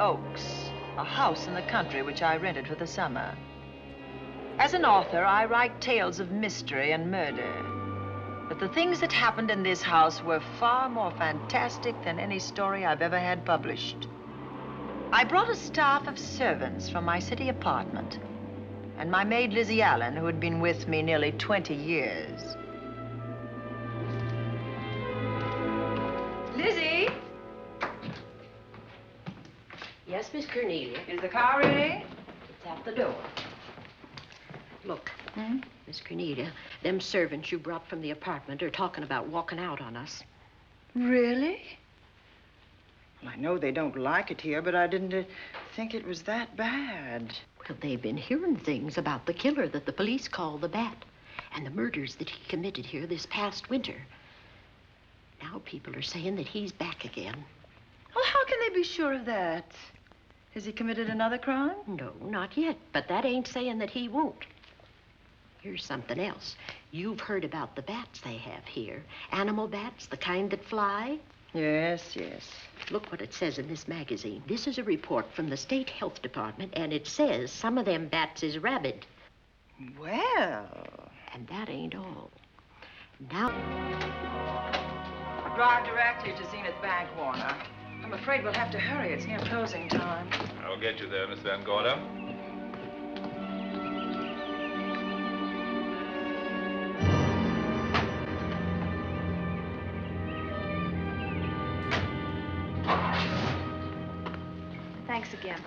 Oaks, a house in the country which I rented for the summer. As an author, I write tales of mystery and murder. But the things that happened in this house were far more fantastic than any story I've ever had published. I brought a staff of servants from my city apartment, and my maid Lizzie Allen, who had been with me nearly 20 years. Lizzie? Yes, Miss Cornelia. Is the car ready? It's at the door. Look, Miss Cornelia, them servants you brought from the apartment are talking about walking out on us. Really? Well, I know they don't like it here, but I didn't think it was that bad. Well, they've been hearing things about the killer that the police call the Bat and the murders that he committed here this past winter. Now people are saying that he's back again. Well, how can they be sure of that? Has he committed another crime? No, not yet, but that ain't saying that he won't. Here's something else. You've heard about the bats they have here. Animal bats, the kind that fly. Yes, yes. Look what it says in this magazine. This is a report from the State Health Department, and it says some of them bats is rabid. Well... And that ain't all. Now... Drive directly to Zenith Bank, Warner. I'm afraid we'll have to hurry. It's near closing time. I'll get you there, Miss Van Gorder. Thanks again.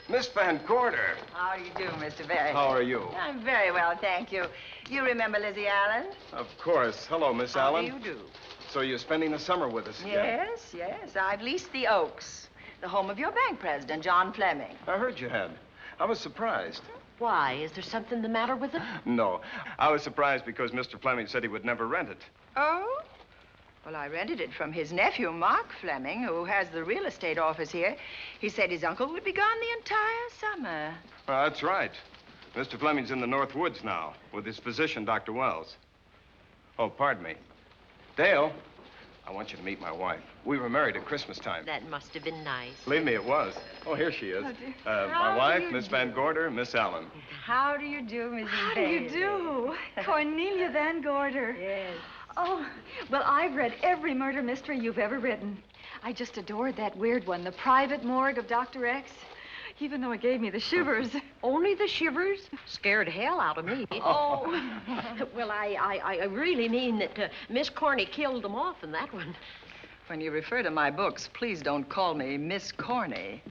Miss Van Gorder. How do you do, Mr. Barry? How are you? I'm very well, thank you. You remember Lizzie Allen? Of course. Hello, Miss Allen. How do you do? So you're spending the summer with us again? Yes, yes. I've leased the Oaks, the home of your bank president, John Fleming. I heard you had. I was surprised. Why? Is there something the matter with it? No. I was surprised because Mr. Fleming said he would never rent it. Oh? Well, I rented it from his nephew, Mark Fleming, who has the real estate office here. He said his uncle would be gone the entire summer. Well, that's right. Mr. Fleming's in the North Woods now with his physician, Dr. Wells. Oh, pardon me. Dale, I want you to meet my wife. We were married at Christmas time. That must have been nice. Believe me, it was. Oh, here she is. My wife, Miss Van Gorder, Miss Allen. How do you do, Mrs. How do you do? Cornelia Van Gorder. Yes. Oh, well, I've read every murder mystery you've ever written. I just adored that weird one, The Private Morgue of Dr. X, even though it gave me the shivers. Only the shivers? Scared hell out of me. Oh. Well, I really mean that Miss Corney killed them off in that one. When you refer to my books, please don't call me Miss Corney.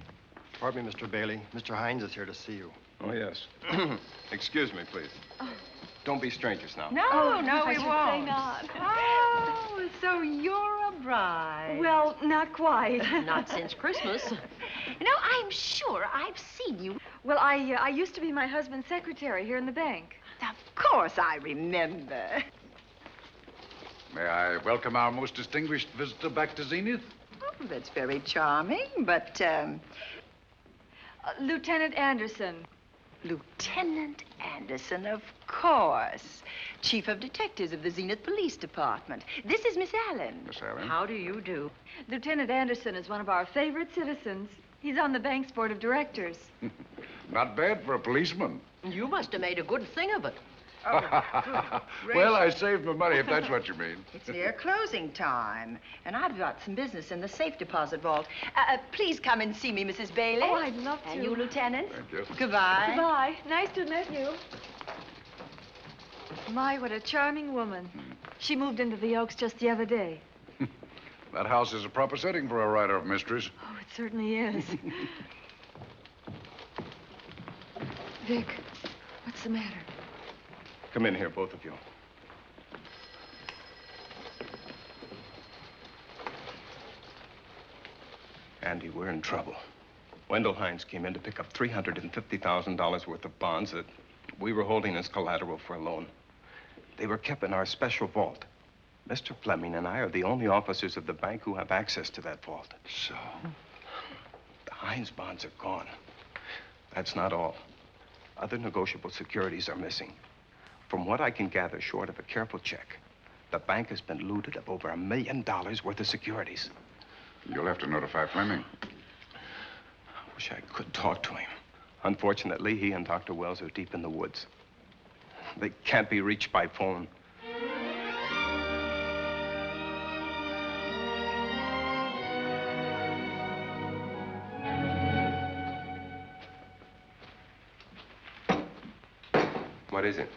Pardon me, Mr. Bailey. Mr. Hines is here to see you. Oh, yes. Excuse me, please. Oh. Don't be strangers now. No, no, I we should won't. say not. Oh, so you're a bride. Well, not quite. Not since Christmas. You know, I'm sure I've seen you. Well, I used to be my husband's secretary here in the bank. Of course I remember. May I welcome our most distinguished visitor back to Zenith? Oh, that's very charming, but, Lieutenant Anderson. Lieutenant Anderson, of course. Chief of Detectives of the Zenith Police Department. This is Miss Allen. Miss Allen. How do you do? Lieutenant Anderson is one of our favorite citizens. He's on the bank's board of directors. Not bad for a policeman. You must have made a good thing of it. Oh, Well, I saved my money, if that's what you mean. It's near closing time, and I've got some business in the safe deposit vault. Please come and see me, Mrs. Bailey. Oh, I'd love to. And you, Lieutenant. Thank you. Goodbye. Goodbye. Nice to meet you. My, what a charming woman. She moved into the Oaks just the other day. That house is a proper setting for a writer of mysteries. Oh, it certainly is. Vic, what's the matter? Come in here, both of you. Andy, we're in trouble. Wendell Hines came in to pick up $350,000 worth of bonds that we were holding as collateral for a loan. They were kept in our special vault. Mr. Fleming and I are the only officers of the bank who have access to that vault. So? The Hines bonds are gone. That's not all. Other negotiable securities are missing. From what I can gather, short of a careful check, the bank has been looted of over $1 million worth of securities. You'll have to notify Fleming. Wish I could talk to him. Unfortunately, he and Dr. Wells are deep in the woods. They can't be reached by phone. What is it?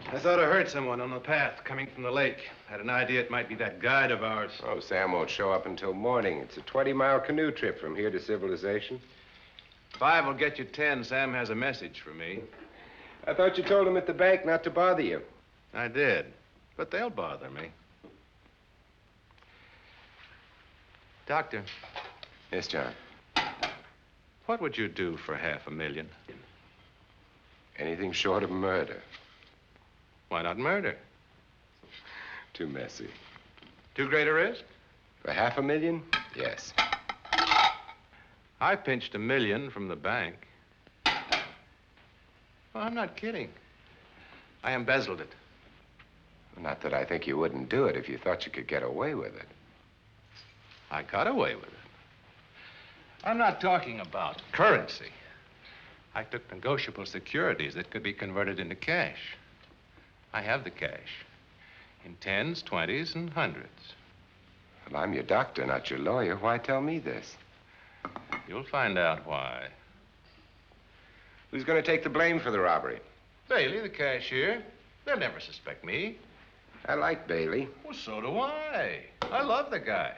I thought I heard someone on the path coming from the lake. Had an idea it might be that guide of ours. Oh, Sam won't show up until morning. It's a 20-mile canoe trip from here to civilization. 5 will get you 10. Sam has a message for me. I thought you told him at the bank not to bother you. I did, but they'll bother me. Doctor. Yes, John. What would you do for $500,000? Anything short of murder. Why not murder? Too messy. Too great a risk? For $500,000? Yes. I pinched $1 million from the bank. Well, I'm not kidding. I embezzled it. Not that I think you wouldn't do it if you thought you could get away with it. I got away with it. I'm not talking about currency. I took negotiable securities that could be converted into cash. I have the cash in 10s, 20s, and 100s. Well, I'm your doctor, not your lawyer. Why tell me this? You'll find out why. Who's going to take the blame for the robbery? Bailey, the cashier. They'll never suspect me. I like Bailey. Well, so do I. I love the guy.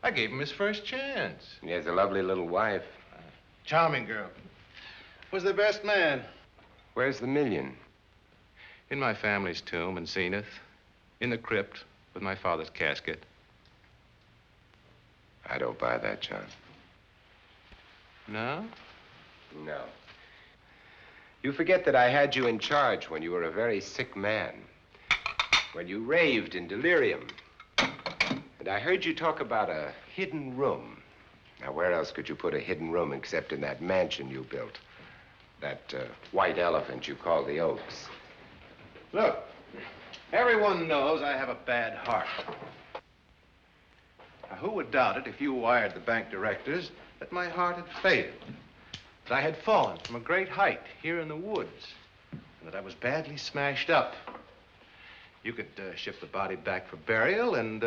I gave him his first chance. He has a lovely little wife. Charming girl. Was the best man. Where's the $1 million? In my family's tomb in Zenith. In the crypt with my father's casket. I don't buy that, John. No? No. You forget that I had you in charge when you were a very sick man. When you raved in delirium. And I heard you talk about a hidden room. Now, where else could you put a hidden room except in that mansion you built? That white elephant you call the Oaks. Look, everyone knows I have a bad heart. Now, who would doubt it if you wired the bank directors that my heart had failed? That I had fallen from a great height here in the woods. And that I was badly smashed up. You could ship the body back for burial and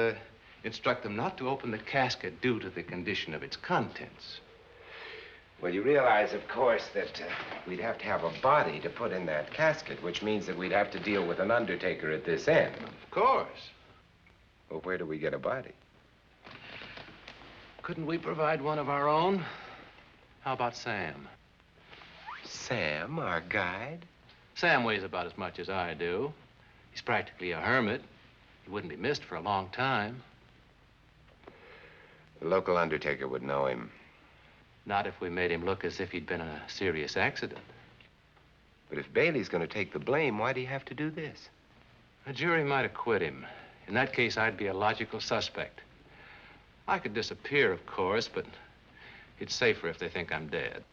instruct them not to open the casket due to the condition of its contents. Well, you realize, of course, that we'd have to have a body to put in that casket, which means that we'd have to deal with an undertaker at this end. Of course. Well, where do we get a body? Couldn't we provide one of our own? How about Sam? Sam, our guide? Sam weighs about as much as I do. He's practically a hermit. He wouldn't be missed for a long time. The local undertaker would know him. Not if we made him look as if he'd been in a serious accident. But if Bailey's going to take the blame, why'd he have to do this? A jury might acquit him. In that case, I'd be a logical suspect. I could disappear, of course, but it's safer if they think I'm dead.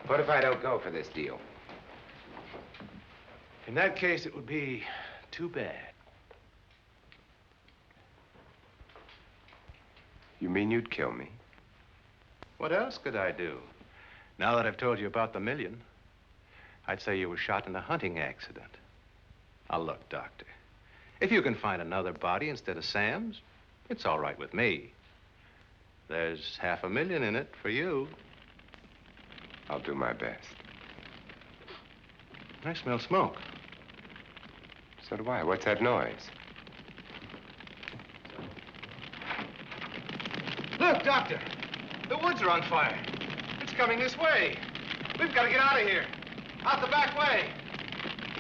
What if I don't go for this deal? In that case, it would be too bad. You mean you'd kill me? What else could I do? Now that I've told you about the $1 million, I'd say you were shot in a hunting accident. Now, look, Doctor, if you can find another body instead of Sam's, it's all right with me. There's $500,000 in it for you. I'll do my best. I smell smoke. So do I. What's that noise? Look, Doctor, the woods are on fire. It's coming this way. We've got to get out of here. Out the back way.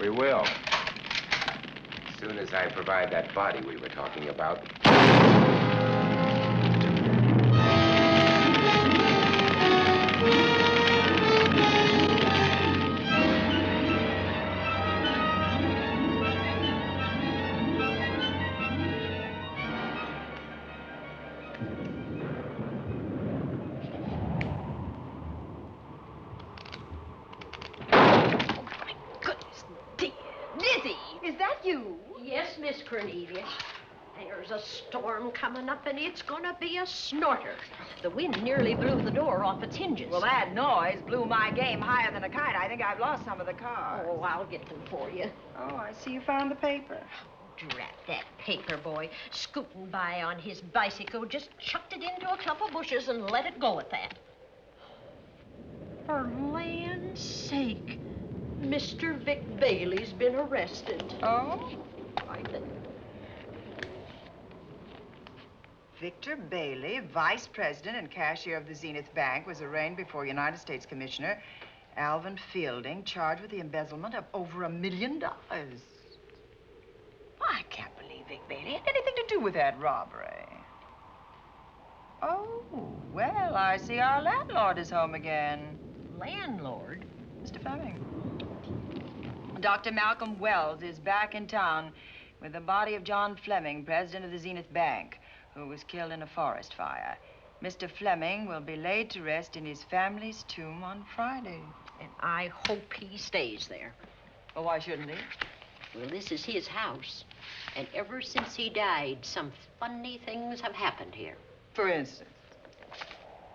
We will. As soon as I provide that body we were talking about. Is that you? Yes, Miss Cornelia. There's a storm coming up, and it's gonna be a snorter. The wind nearly blew the door off its hinges. Well, that noise blew my game higher than a kite. I think I've lost some of the cars. Oh, I'll get them for you. Oh, I see you found the paper. Drat that paper boy, scooting by on his bicycle, just chucked it into a clump of bushes and let it go at that. For land's sake, Mr. Vic Bailey's been arrested. Oh? I think. Victor Bailey, vice president and cashier of the Zenith Bank, was arraigned before United States Commissioner Alvin Fielding, charged with the embezzlement of over $1 million. I can't believe Vic Bailey had anything to do with that robbery. Oh, well, I see our landlord is home again. Landlord? Mr. Fleming. Dr. Malcolm Wells is back in town with the body of John Fleming, president of the Zenith Bank, who was killed in a forest fire. Mr. Fleming will be laid to rest in his family's tomb on Friday. And I hope he stays there. Well, why shouldn't he? Well, this is his house. And ever since he died, some funny things have happened here. For instance?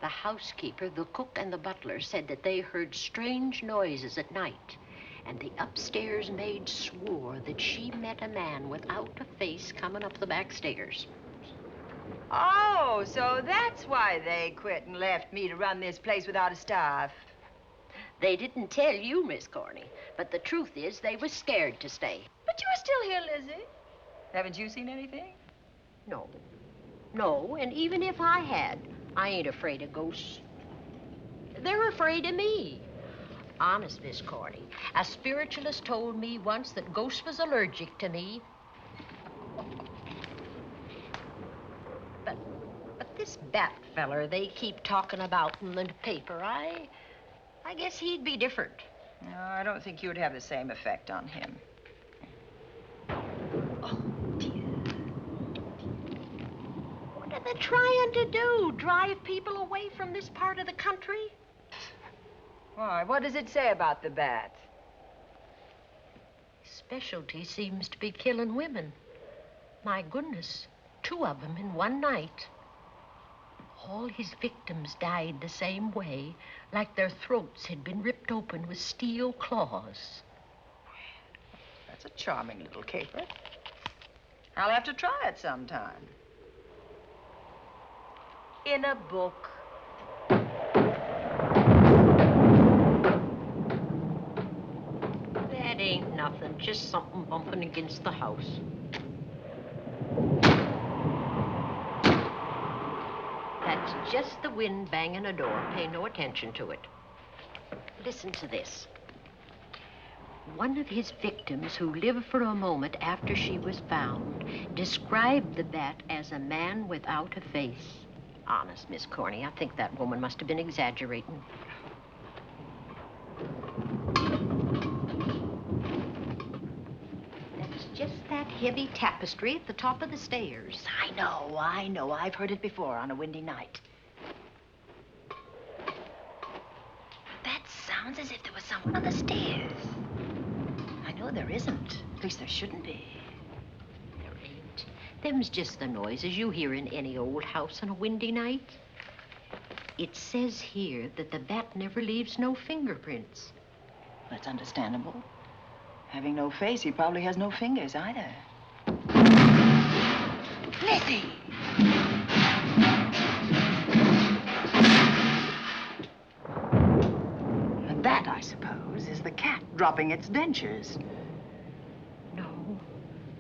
The housekeeper, the cook, and the butler said that they heard strange noises at night. And the upstairs maid swore that she met a man without a face coming up the back stairs. Oh, so that's why they quit and left me to run this place without a staff. They didn't tell you, Miss Corney, but the truth is they were scared to stay. But you're still here, Lizzie. Haven't you seen anything? No. No, and even if I had, I ain't afraid of ghosts. They're afraid of me. Honest, Miss Corney, a spiritualist told me once that ghosts was allergic to me. But this bat feller they keep talking about in the paper, I guess he'd be different. No, I don't think you would have the same effect on him. Oh, dear. What are they trying to do? Drive people away from this part of the country? Why, what does it say about the bat? Specialty seems to be killing women. My goodness, 2 of them in one night. All his victims died the same way, like their throats had been ripped open with steel claws. That's a charming little caper. I'll have to try it sometime. In a book. That ain't nothing, just something bumping against the house. That's just the wind banging a door. Pay no attention to it. Listen to this. One of his victims, who lived for a moment after she was found, described the bat as a man without a face. Honest, Miss Corney, I think that woman must have been exaggerating. That's just that heavy tapestry at the top of the stairs. I know. I've heard it before on a windy night. That sounds as if there was someone on the stairs. I know there isn't. At least there shouldn't be. There ain't. Them's just the noises you hear in any old house on a windy night. It says here that the bat never leaves no fingerprints. That's understandable. Having no face, he probably has no fingers either. Lizzie! And that, I suppose, is the cat dropping its dentures.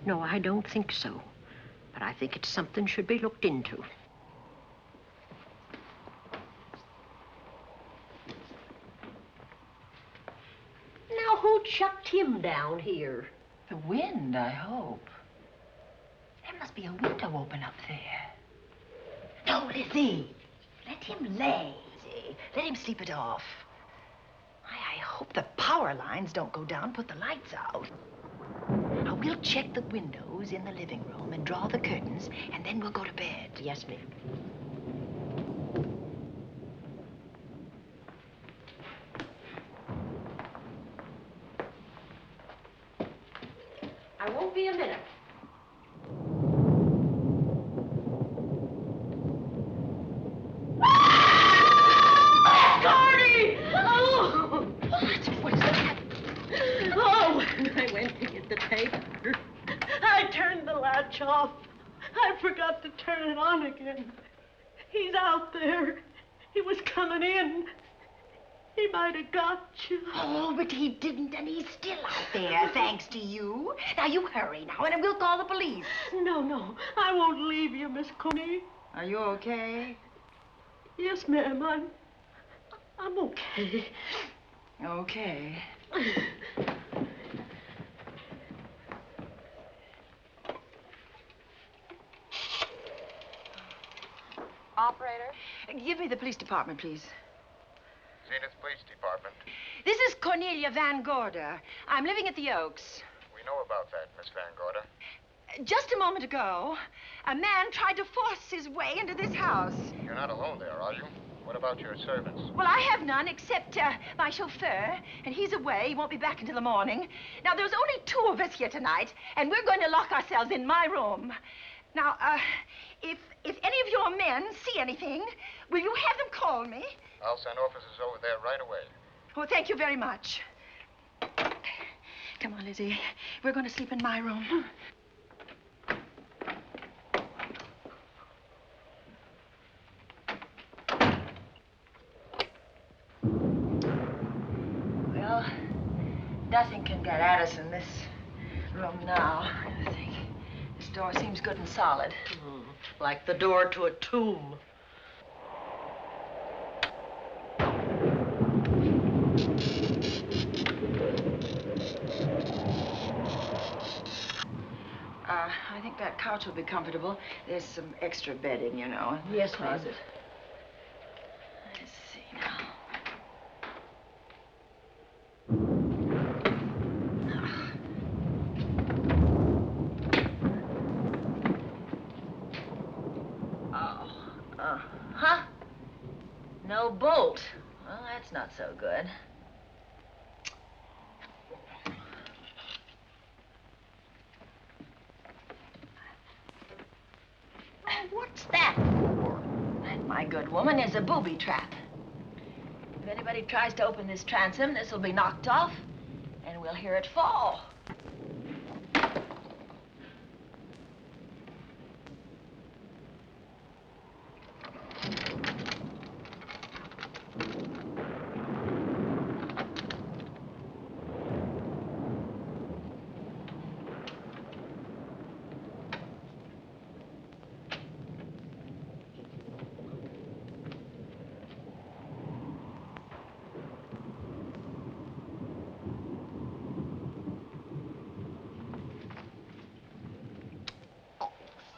No, I don't think so. But I think it's something should be looked into. Now, who chucked him down here? The wind, I hope. There must be a window open up there. No, Lizzie. Let him lay. Let him sleep it off. I hope the power lines don't go down, put the lights out. Now, we'll check the windows in the living room and draw the curtains, and then we'll go to bed. Yes, ma'am. I won't be a minute. Gordy! Oh! What is that? Oh, when I went to get the tape, I turned the latch off. I forgot to turn it on again. He's out there. He was coming in. He might have got you. Oh, but he didn't, and he's still out there, thanks to you. Now, you hurry now, and we'll call the police. No, I won't leave you, Miss Coney. Are you okay? Yes, ma'am, I'm okay. Okay. Operator? Give me the police department, please. Zenith Police Department. This is Cornelia Van Gorder. I'm living at the Oaks. We know about that, Miss Van Gorder. Just a moment ago, a man tried to force his way into this house. You're not alone there, are you? What about your servants? Well, I have none except my chauffeur, and he's away. He won't be back until the morning. Now, there's only 2 of us here tonight, and we're going to lock ourselves in my room. Now, if any of your men see anything, will you have them call me? I'll send officers over there right away. Oh, thank you very much. Come on, Lizzie. We're going to sleep in my room. Well, nothing can get at us in this room now, I think. This door seems good and solid. Like the door to a tomb. I think that couch will be comfortable. There's some extra bedding, you know, in the Yes, closet. Let's see now. Huh? No bolt. Well, that's not so good. What's that for? That, my good woman, is a booby trap. If anybody tries to open this transom, this will be knocked off, and we'll hear it fall.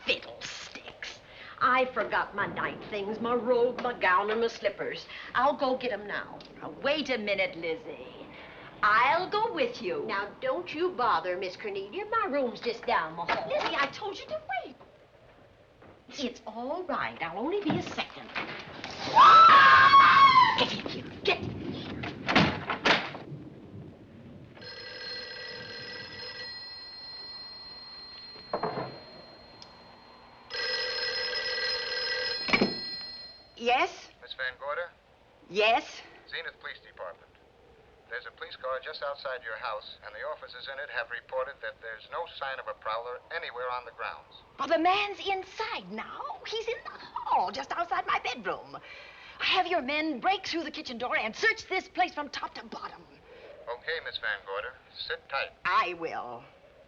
Fiddlesticks. I forgot my night things, my robe, my gown, and my slippers. I'll go get 'em now. Now, wait a minute, Lizzie. I'll go with you. Now, don't you bother, Miss Cornelia. My room's just down the hall. Lizzie, I told you to wait. It's all right. I'll only be a second. Get in here. Get in here. Yes? Miss Van Gorder? Yes? Zenith Police Department. There's a police car just outside your house, and the officers in it have reported that there's no sign of a prowler anywhere on the grounds. Well, the man's inside now. He's in the hall, just outside my bedroom. Have your men break through the kitchen door and search this place from top to bottom. Okay, Miss Van Gorder. Sit tight. I will.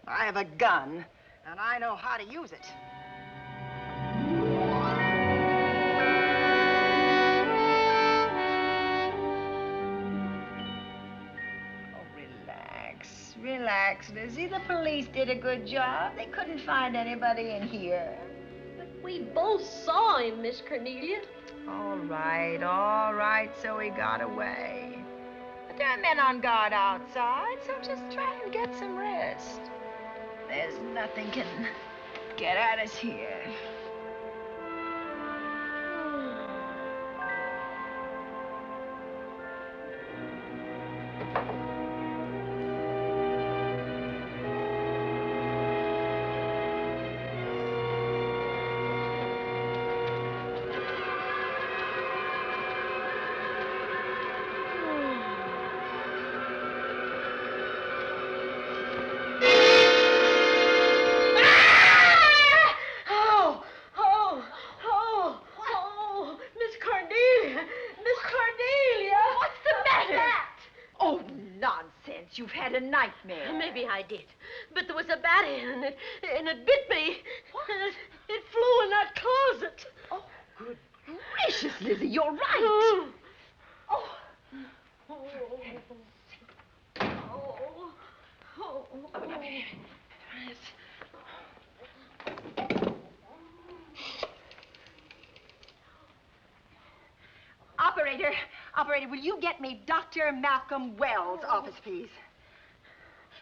I have a gun, and I know how to use it. Relax, Lizzie. The police did a good job. They couldn't find anybody in here. But we both saw him, Miss Cornelia. All right, so he got away. But there are men on guard outside, so just try and get some rest. There's nothing can get at us here. nightmare. Maybe I did. But there was a bat in it, and it bit me. What? And it flew in that closet. Oh, good gracious, Lizzie, you're right. Oh. Operator, will you get me Dr. Malcolm Wells' office, please?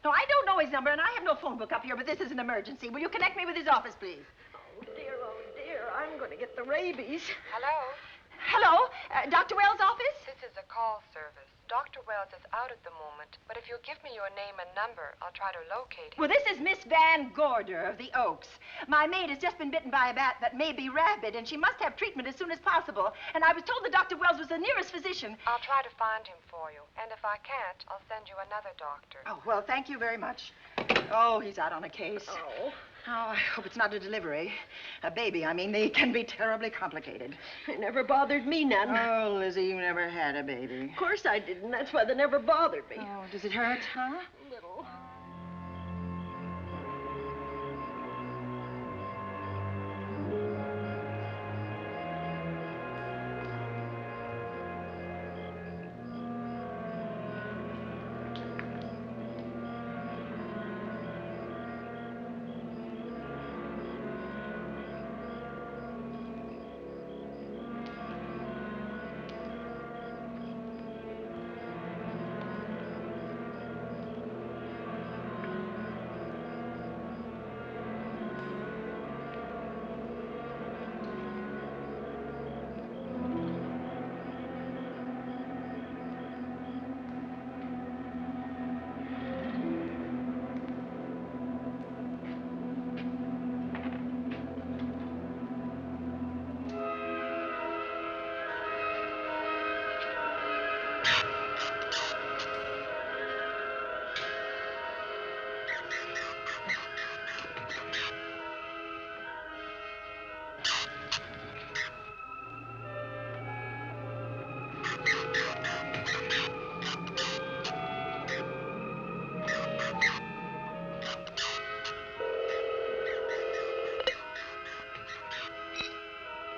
No, I don't know his number, and I have no phone book up here, but this is an emergency. Will you connect me with his office, please? Oh, dear, I'm going to get the rabies. Hello? Hello? Dr. Wells' office? This is a call service. Dr. Wells is out at the moment, but if you'll give me your name and number, I'll try to locate him. Well, this is Miss Van Gorder of the Oaks. My maid has just been bitten by a bat that may be rabid, and she must have treatment as soon as possible. And I was told that Dr. Wells was the nearest physician. I'll try to find him for you, and if I can't, I'll send you another doctor. Oh, well, thank you very much. Oh, he's out on a case. Oh. Oh, I hope it's not a delivery. A baby, I mean, they can be terribly complicated. It never bothered me none. Oh, Lizzie, you never had a baby. Of course I didn't. That's why they never bothered me. Oh, does it hurt, huh? Little.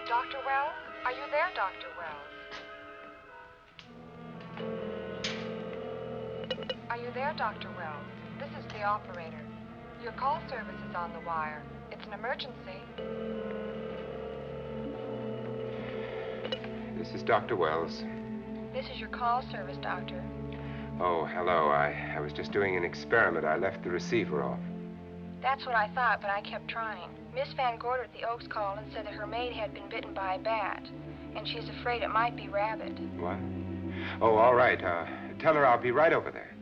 Dr. Wells? Are you there, Dr. Wells? Are you there, Dr. Wells? This is the operator. Your call service is on the wire. It's an emergency. This is Dr. Wells. This is your call service, Doctor. Oh, hello. I was just doing an experiment. I left the receiver off. That's what I thought, but I kept trying. Miss Van Gorder at the Oaks called and said that her maid had been bitten by a bat, and she's afraid it might be rabid. What? Oh, all right. Tell her I'll be right over there.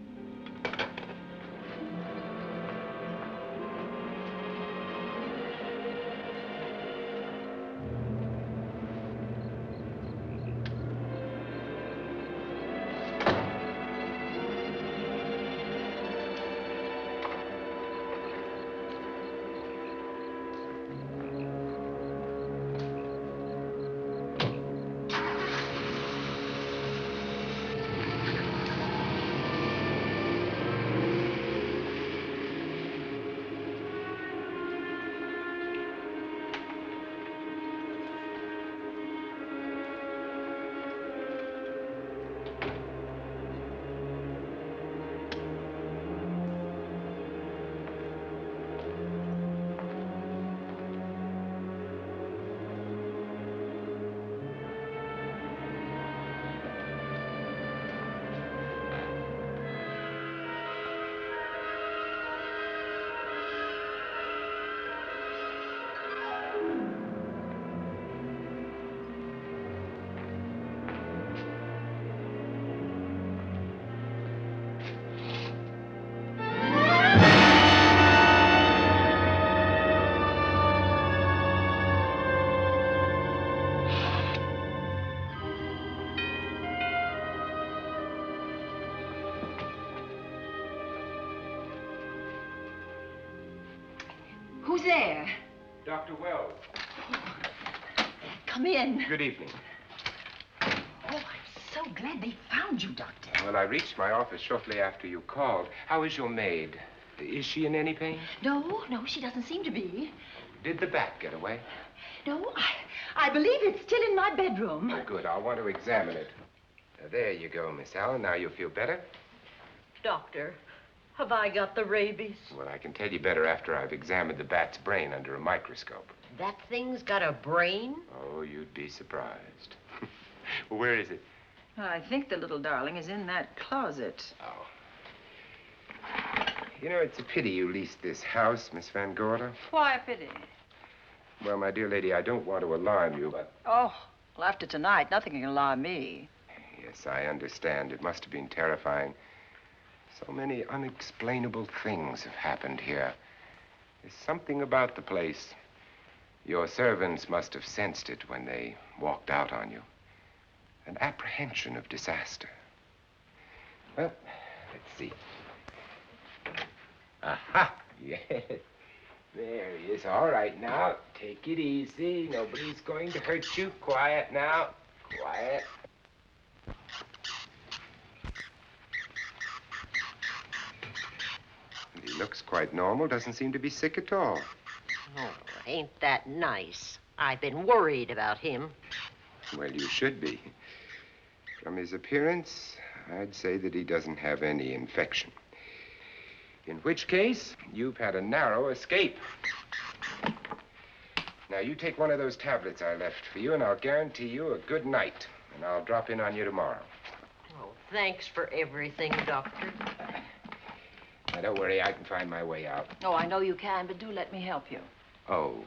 Who's there? Dr. Wells. Come in. Good evening. Oh, I'm so glad they found you, Doctor. Well, I reached my office shortly after you called. How is your maid? Is she in any pain? No, she doesn't seem to be. Did the bat get away? No, I believe it's still in my bedroom. Oh, good. I'll want to examine it. There you go, Miss Allen. Now you feel better? Doctor, have I got the rabies? Well, I can tell you better after I've examined the bat's brain under a microscope. That thing's got a brain? Oh, you'd be surprised. Where is it? I think the little darling is in that closet. Oh. You know, it's a pity you leased this house, Miss Van Gorder. Why a pity? Well, my dear lady, I don't want to alarm you, but... Oh, well, after tonight, nothing can alarm me. Yes, I understand. It must have been terrifying. So many unexplainable things have happened here. There's something about the place. Your servants must have sensed it when they walked out on you. An apprehension of disaster. Well, let's see. Aha! Yes. There he is. All right, now, take it easy. Nobody's going to hurt you. Quiet now. Quiet. And he looks quite normal. Doesn't seem to be sick at all. Oh, ain't that nice? I've been worried about him. Well, you should be. From his appearance, I'd say that he doesn't have any infection. In which case, you've had a narrow escape. Now, you take one of those tablets I left for you, and I'll guarantee you a good night. And I'll drop in on you tomorrow. Oh, thanks for everything, Doctor. Now, don't worry, I can find my way out. Oh, I know you can, but do let me help you. Oh,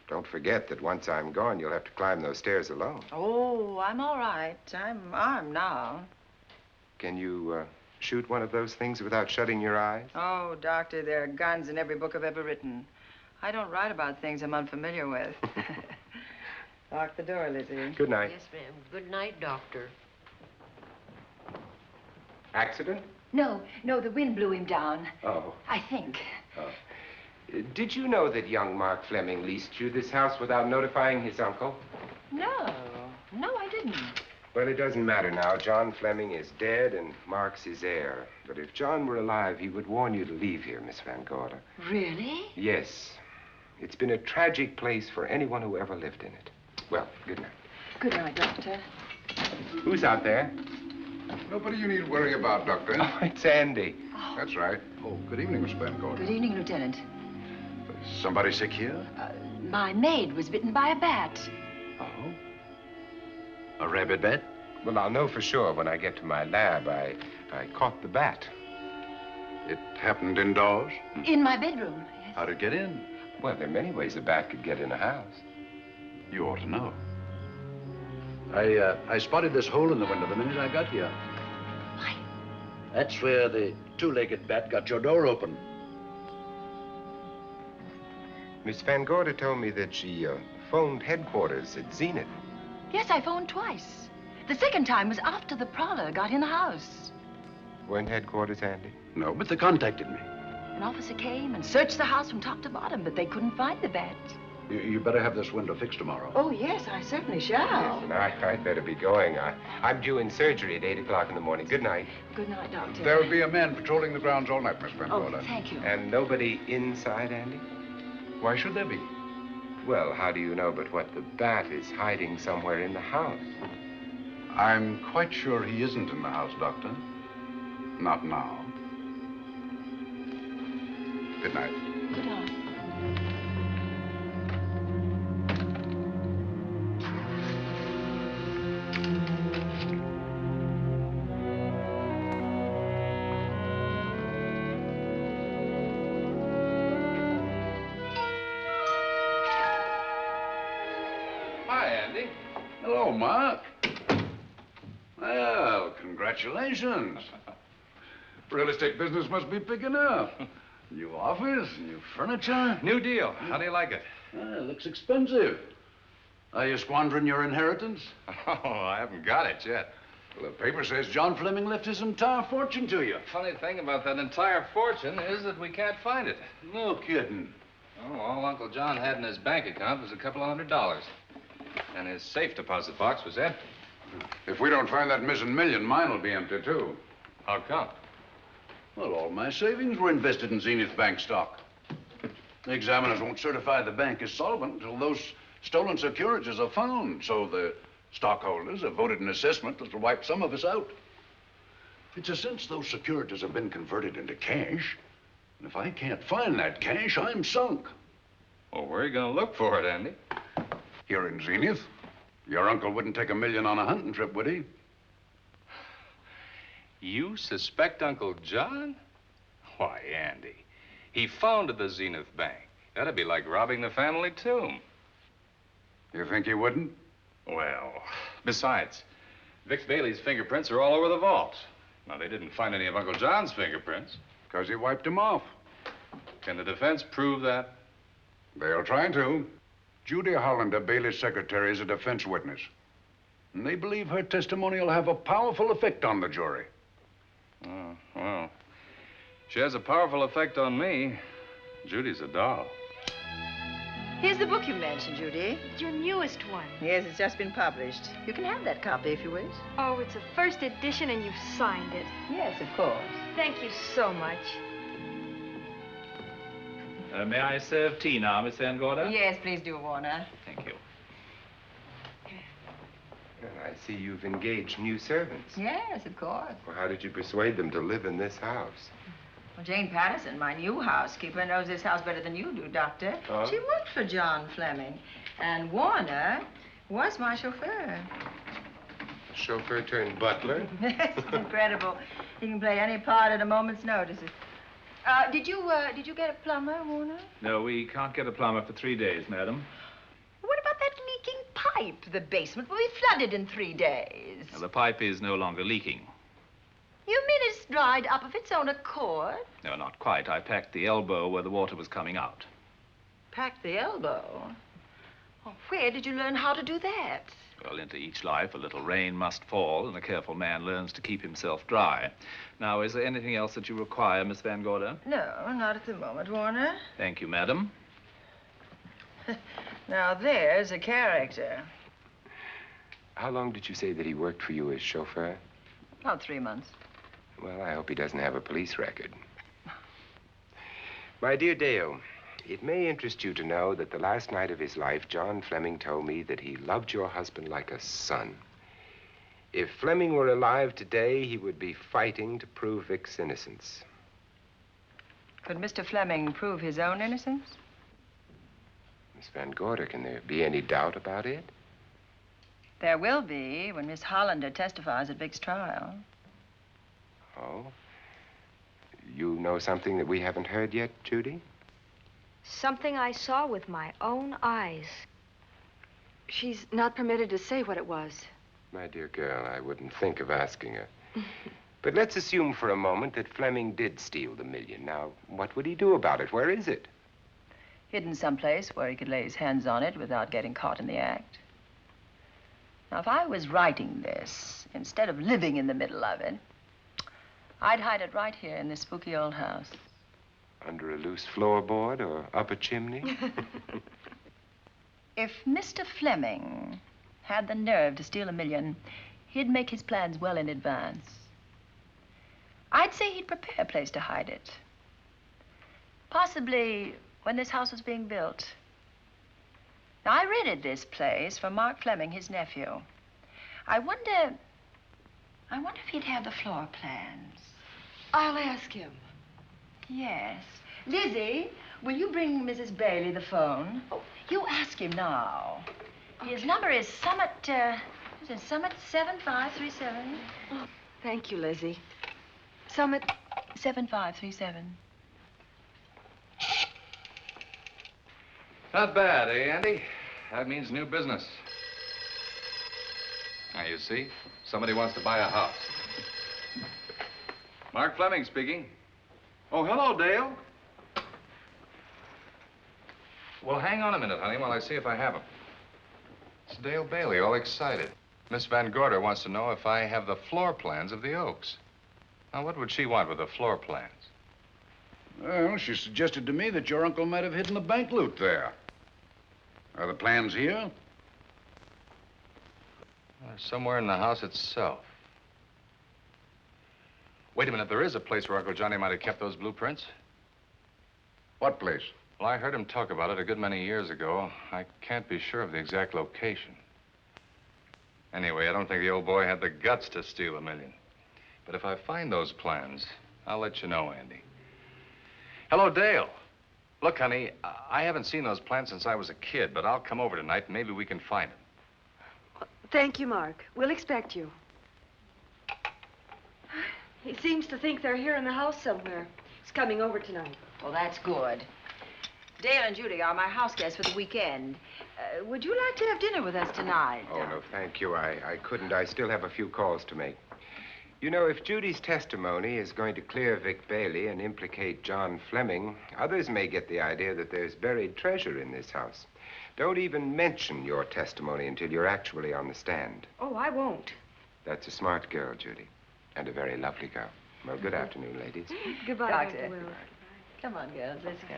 don't forget that once I'm gone, you'll have to climb those stairs alone. Oh, I'm all right. I'm armed now. Can you, shoot one of those things without shutting your eyes? Oh, Doctor, there are guns in every book I've ever written. I don't write about things I'm unfamiliar with. Lock the door, Lizzie. Good night. Yes, ma'am. Good night, Doctor. Accident? No, the wind blew him down. Oh. I think. Oh. Did you know that young Mark Fleming leased you this house without notifying his uncle? No, I didn't. Well, it doesn't matter now. John Fleming is dead and Mark's his heir. But if John were alive, he would warn you to leave here, Miss Van Gorder. Really? Yes. It's been a tragic place for anyone who ever lived in it. Well, good night. Good night, Doctor. Who's out there? Nobody you need worry about, Doctor. Oh, it's Andy. Oh. That's right. Oh, good evening, Miss Van Gorder. Good evening, Lieutenant. Is somebody sick here? My maid was bitten by a bat. Oh? A rabid bat? Well, I'll know for sure when I get to my lab. I caught the bat. It happened indoors? In my bedroom, yes. How'd it get in? Well, there are many ways a bat could get in a house. You ought to know. I spotted this hole in the window the minute I got here. Why? That's where the two-legged bat got your door open. Miss Van Gorder told me that she phoned headquarters at Zenith. Yes, I phoned twice. The second time was after the prowler got in the house. Weren't headquarters, Andy? No, but they contacted me. An officer came and searched the house from top to bottom, but they couldn't find the bat. You better have this window fixed tomorrow. Oh, yes, I certainly shall. Yes, and I'd better be going. I'm due in surgery at 8 o'clock in the morning. Good night. Good night, Doctor. There'll be a man patrolling the grounds all night, Miss Van Gorder. Oh, thank you. And nobody inside, Andy? Why should there be? Well, how do you know but what the bat is hiding somewhere in the house? I'm quite sure he isn't in the house, Doctor. Not now. Good night. Good night. Hi, Andy. Hello, Mark. Well, congratulations. Real estate business must be picking up. New office, new furniture. New deal. How do you like it? It looks expensive. Are you squandering your inheritance? Oh, I haven't got it yet. Well, the paper says John Fleming left his entire fortune to you. Funny thing about that entire fortune is that we can't find it. No kidding. Oh, all Uncle John had in his bank account was a couple of $100. And his safe deposit box was empty. If we don't find that missing million, mine will be empty, too. How come? Well, all my savings were invested in Zenith Bank stock. The examiners won't certify the bank is solvent until those stolen securities are found. So the stockholders have voted an assessment that'll wipe some of us out. It's a since those securities have been converted into cash. And if I can't find that cash, I'm sunk. Well, where are you going to look for it, Andy? Here in Zenith. Your uncle wouldn't take $1 million on a hunting trip, would he? You suspect Uncle John? Why, Andy, he founded the Zenith Bank. That'd be like robbing the family tomb. You think he wouldn't? Well, besides, Vic Bailey's fingerprints are all over the vault. Now, they didn't find any of Uncle John's fingerprints. Because he wiped them off. Can the defense prove that? They'll try to. Judy Hollander, Bailey's secretary, is a defense witness. And they believe her testimony will have a powerful effect on the jury. Oh, well, she has a powerful effect on me. Judy's a doll. Here's the book you mentioned, Judy. It's your newest one. Yes, it's just been published. You can have that copy if you wish. Oh, it's a first edition and you've signed it. Yes, of course. Thank you so much. May I serve tea now, Miss Van Gorder? Yes, please do, Warner. Thank you. Well, I see you've engaged new servants. Yes, of course. Well, how did you persuade them to live in this house? Well, Jane Patterson, my new housekeeper, knows this house better than you do, Doctor. Oh? She worked for John Fleming. And Warner was my chauffeur. Chauffeur turned butler? It's incredible. He can play any part at a moment's notice. Did you get a plumber, Warner? No, we can't get a plumber for 3 days, madam. What about that leaking pipe? The basement will be flooded in 3 days. The pipe is no longer leaking. You mean it's dried up of its own accord? No, not quite. I packed the elbow where the water was coming out. Packed the elbow? Well, where did you learn how to do that? Well, into each life, a little rain must fall, and a careful man learns to keep himself dry. Now, is there anything else that you require, Miss Van Gorder? No, not at the moment, Warner. Thank you, madam. Now, there's a character. How long did you say that he worked for you as chauffeur? About 3 months. Well, I hope he doesn't have a police record. My dear Dale, it may interest you to know that the last night of his life, John Fleming told me that he loved your husband like a son. If Fleming were alive today, he would be fighting to prove Vic's innocence. Could Mr. Fleming prove his own innocence? Miss Van Gorder, can there be any doubt about it? There will be when Miss Hollander testifies at Vic's trial. Oh? You know something that we haven't heard yet, Judy? Something I saw with my own eyes. She's not permitted to say what it was. My dear girl, I wouldn't think of asking her. But let's assume for a moment that Fleming did steal the $1 million. Now, what would he do about it? Where is it? Hidden someplace where he could lay his hands on it without getting caught in the act. Now, if I was writing this, instead of living in the middle of it, I'd hide it right here in this spooky old house. Under a loose floorboard or up a chimney? If Mr. Fleming had the nerve to steal $1 million, he'd make his plans well in advance. I'd say he'd prepare a place to hide it. Possibly when this house was being built. Now, I rented this place from Mark Fleming, his nephew. I wonder if he'd have the floor plans. I'll ask him. Yes. Lizzie, will you bring Mrs. Bailey the phone? Oh, you ask him now. Okay. His number is Summit 7537. Oh, thank you, Lizzie. Summit 7537. Not bad, eh, Andy? That means new business. Now, you see, somebody wants to buy a house. Mark Fleming speaking. Oh, hello, Dale. Well, hang on a minute, honey, while I see if I have him. It's Dale Bailey, all excited. Miss Van Gorder wants to know if I have the floor plans of the Oaks. Now, what would she want with the floor plans? Well, she suggested to me that your uncle might have hidden the bank loot there. Are the plans here? Somewhere in the house itself. Wait a minute, there is a place where Uncle Johnny might have kept those blueprints. What place? Well, I heard him talk about it a good many years ago. I can't be sure of the exact location. Anyway, I don't think the old boy had the guts to steal $1 million. But if I find those plans, I'll let you know, Andy. Hello, Dale. Look, honey, I haven't seen those plans since I was a kid, but I'll come over tonight and maybe we can find them. Thank you, Mark. We'll expect you. He seems to think they're here in the house somewhere. He's coming over tonight. Well, that's good. Dale and Judy are my house guests for the weekend. Would you like to have dinner with us tonight? Oh, no, thank you. I couldn't. I still have a few calls to make. You know, if Judy's testimony is going to clear Vic Bailey and implicate John Fleming, others may get the idea that there's buried treasure in this house. Don't even mention your testimony until you're actually on the stand. Oh, I won't. That's a smart girl, Judy, and a very lovely girl. Well, good afternoon, ladies. Goodbye, Doctor. Dr. Will. Come on, girls, let's go.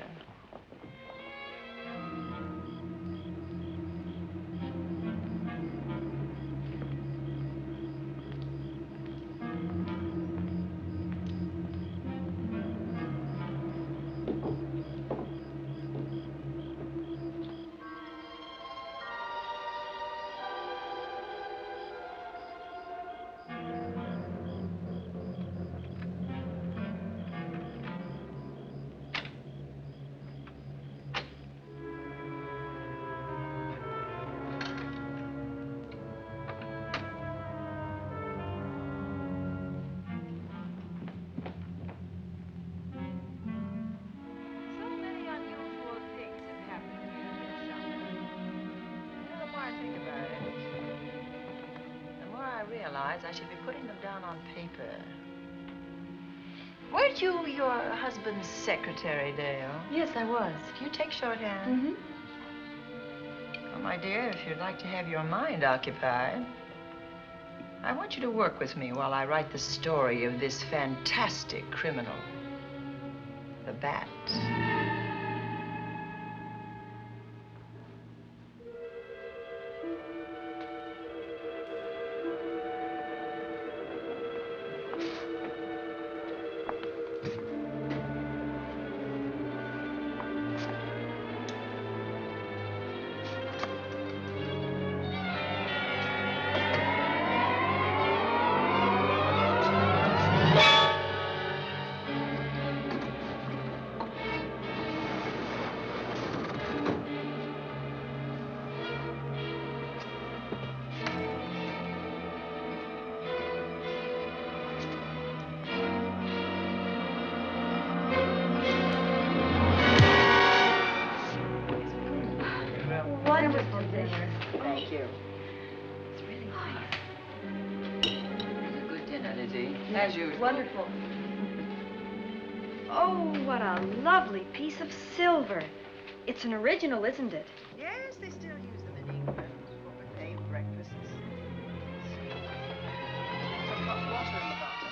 I should be putting them down on paper. Weren't you your husband's secretary, Dale? Yes, I was. Do you take shorthand? Mm-hmm. Well, my dear, if you'd like to have your mind occupied, I want you to work with me while I write the story of this fantastic criminal, the Bat. Thank you. It's really nice. Good dinner, Lizzie. As usual. Wonderful. Oh, what a lovely piece of silver. It's an original, isn't it? Yes, they still use them in England for buffet breakfasts. Some hot water in the bottom.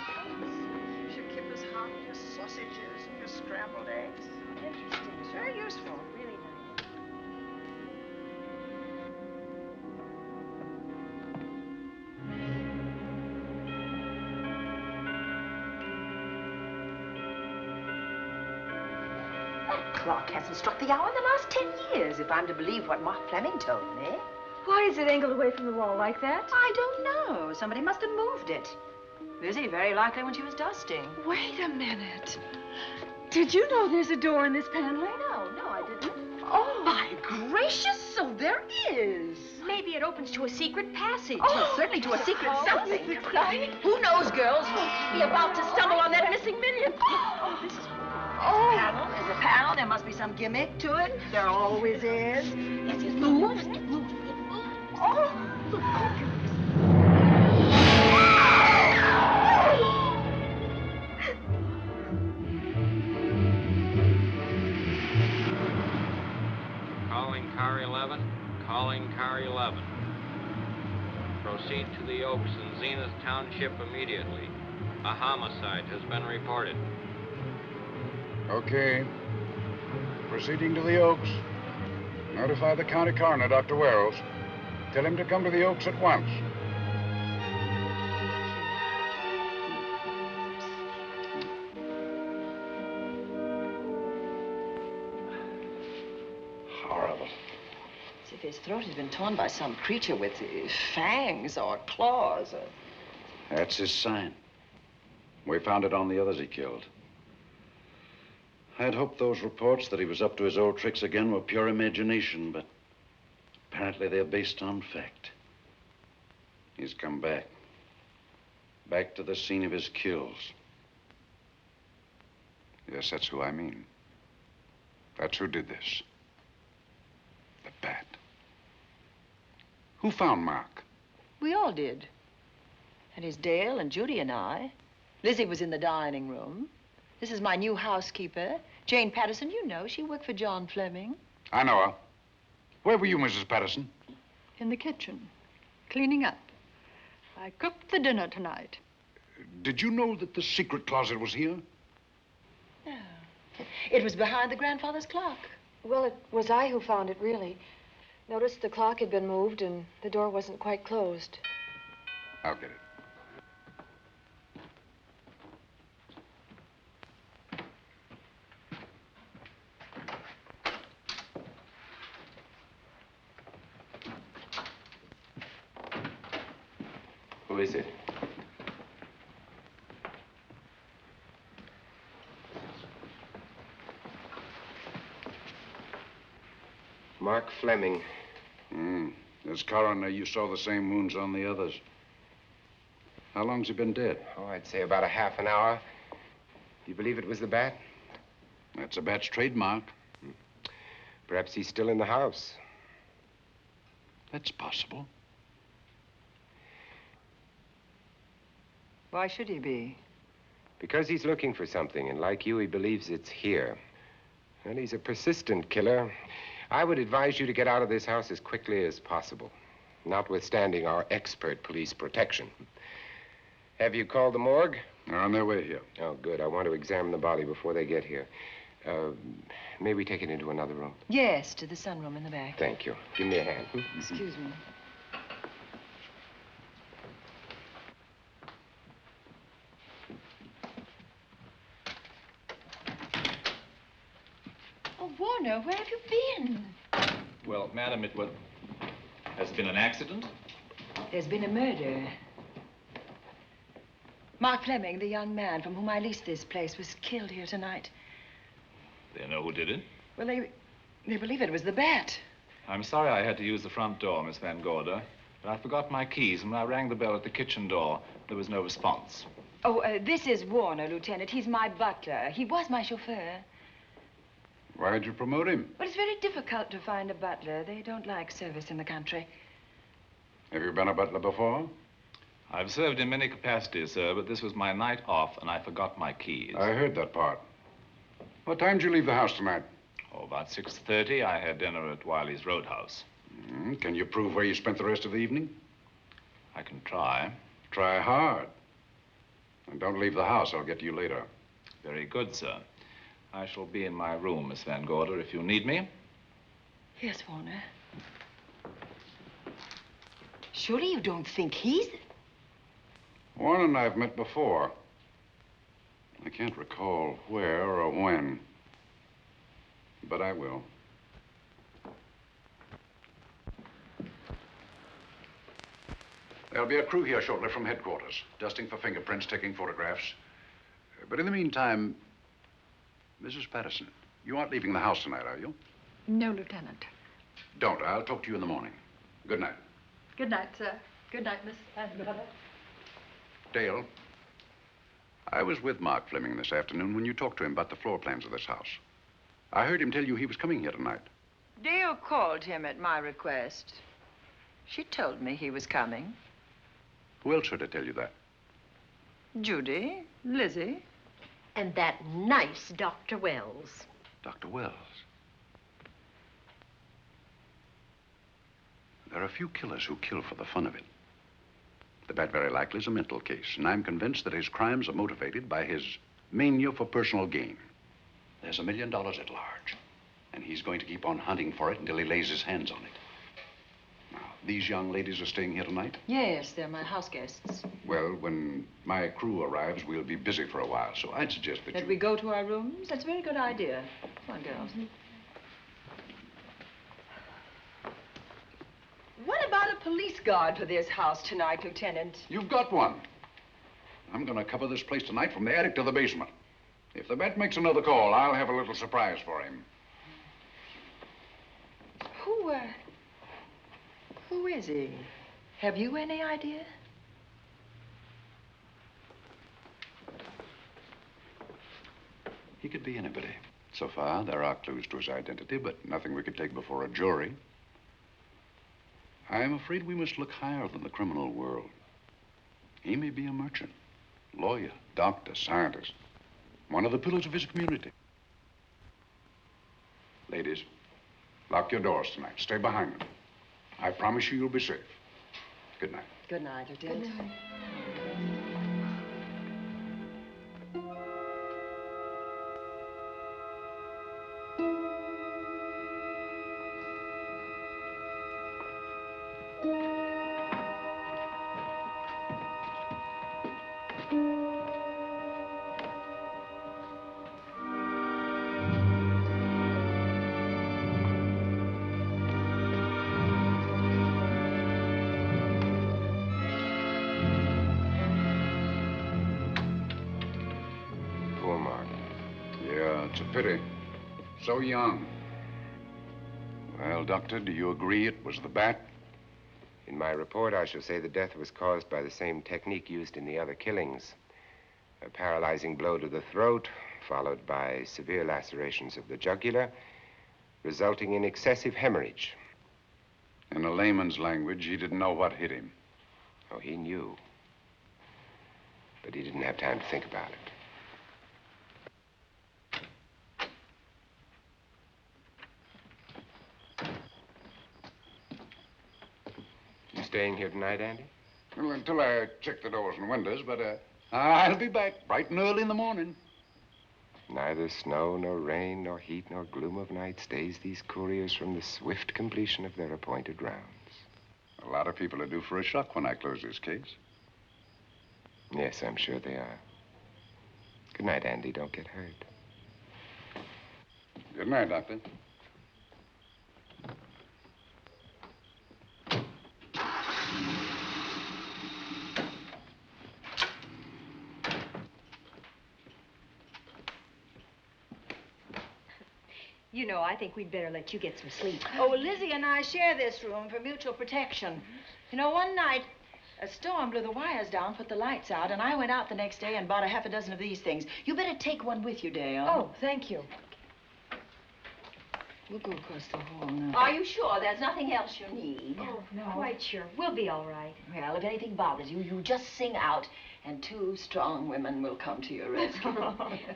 Should keep us hot, your sausages and your scrambled eggs. Interesting. It's very useful. Really nice. Clock hasn't struck the hour in the last 10 years, if I'm to believe what Mark Fleming told me. Why is it angled away from the wall like that? I don't know. Somebody must have moved it. Lizzie, very likely when she was dusting. Wait a minute. Did you know there's a door in this paneling? No, I didn't. Oh, my gracious, so there is. Maybe it opens to a secret passage. Oh, certainly to a secret something. exciting. Who knows, girls? We'll be about to stumble on that missing million. Oh, this is panel. There's a panel. There must be some gimmick to it. There always is. Yes, it moves. It moves. It moves. Oh. Calling car 11. Calling car 11. Proceed to the Oaks in Zenith Township immediately. A homicide has been reported. Okay. Proceeding to the Oaks. Notify the county coroner, Dr. Wells. Tell him to come to the Oaks at once. his throat had been torn by some creature with fangs or claws. That's his sign. We found it on the others he killed. I'd hoped those reports that he was up to his old tricks again were pure imagination, but apparently they're based on fact. He's come back. Back to the scene of his kills. Yes, that's who I mean. That's who did this. The bat. Who found Mark? We all did. And it's Dale and Judy and I. Lizzie was in the dining room. This is my new housekeeper, Jane Patterson. You know, she worked for John Fleming. I know her. Where were you, Mrs. Patterson? In the kitchen, cleaning up. I cooked the dinner tonight. Did you know that the secret closet was here? No. It was behind the grandfather's clock. Well, it was I who found it, really. Noticed the clock had been moved and the door wasn't quite closed. I'll get it. Who is it? Mark Fleming. As coroner, you saw the same wounds on the others. How long's he been dead? Oh, I'd say about a half an hour. Do you believe it was the bat? That's a bat's trademark. Perhaps he's still in the house. That's possible. Why should he be? Because he's looking for something, and like you, he believes it's here. And he's a persistent killer. I would advise you to get out of this house as quickly as possible, notwithstanding our expert police protection. Have you called the morgue? They're on their way here. Oh, good. I want to examine the body before they get here. May we take it into another room? Yes, to the sunroom in the back. Thank you. Give me a hand. Excuse me. Oh, Warner, where have you been? Well, madam, has been an accident? There's been a murder. Mark Fleming, the young man from whom I leased this place, was killed here tonight. They know who did it? Well, they believe it was the bat. I'm sorry I had to use the front door, Miss Van Gorder, but I forgot my keys, and when I rang the bell at the kitchen door, there was no response. Oh, this is Warner, Lieutenant. He's my butler. He was my chauffeur. Why'd you promote him? But it's very difficult to find a butler. They don't like service in the country. Have you been a butler before? I've served in many capacities, sir, but this was my night off, and I forgot my keys. I heard that part. What time did you leave the house tonight? Oh, about 6:30. I had dinner at Wiley's Roadhouse. Can you prove where you spent the rest of the evening? I can try. Try hard. And don't leave the house. I'll get to you later. Very good, sir. I shall be in my room, Miss Van Gorder, if you need me. Yes, Warner. Surely you don't think he's... Warren and I have met before. I can't recall where or when, but I will. There'll be a crew here shortly from headquarters, dusting for fingerprints, taking photographs. But in the meantime, Mrs. Patterson, you aren't leaving the house tonight, are you? No, Lieutenant. Don't. I'll talk to you in the morning. Good night. Good night, sir. Good night, Miss Van Gorder. Dale, I was with Mark Fleming this afternoon when you talked to him about the floor plans of this house. I heard him tell you he was coming here tonight. Dale called him at my request. She told me he was coming. Who else should I tell you that? Judy, Lizzie. And that nice Dr. Wells. Dr. Wells. There are a few killers who kill for the fun of it. The bat very likely is a mental case, and I'm convinced that his crimes are motivated by his mania for personal gain. There's $1 million at large, and he's going to keep on hunting for it until he lays his hands on it. Now, these young ladies are staying here tonight? Yes, they're my house guests. Well, when my crew arrives, we'll be busy for a while, so I'd suggest that we go to our rooms? That's a very good idea. Come on, girls. police guard for this house tonight, Lieutenant. You've got one. I'm going to cover this place tonight from the attic to the basement. If the bat makes another call, I'll have a little surprise for him. Who is he? Have you any idea? He could be anybody. So far, there are clues to his identity, but nothing we could take before a jury. I'm afraid we must look higher than the criminal world. He may be a merchant, lawyer, doctor, scientist, one of the pillars of his community. Ladies, lock your doors tonight. Stay behind them. I promise you you'll be safe. Good night. Good night, Lieutenant. Good night. It's a pity. So young. Well, Doctor, do you agree it was the bat? In my report, I shall say the death was caused by the same technique used in the other killings. A paralyzing blow to the throat, followed by severe lacerations of the jugular, resulting in excessive hemorrhage. In a layman's language, he didn't know what hit him. Oh, he knew. But he didn't have time to think about it. Staying here tonight, Andy? Well, until I check the doors and windows, but I'll be back bright and early in the morning. Neither snow, nor rain, nor heat, nor gloom of night stays these couriers from the swift completion of their appointed rounds. A lot of people are due for a shock when I close this case. Yes, I'm sure they are. Good night, Andy. Don't get hurt. Good night, Doctor. You know, I think we'd better let you get some sleep. Oh, Lizzie and I share this room for mutual protection. You know, one night, a storm blew the wires down, put the lights out, and I went out the next day and bought a half a dozen of these things. You better take one with you, Dale. Oh, thank you. We'll go across the hall now. Are you sure there's nothing else you need? Oh, no. Quite sure. We'll be all right. Well, if anything bothers you, you just sing out, and 2 strong women will come to your rescue.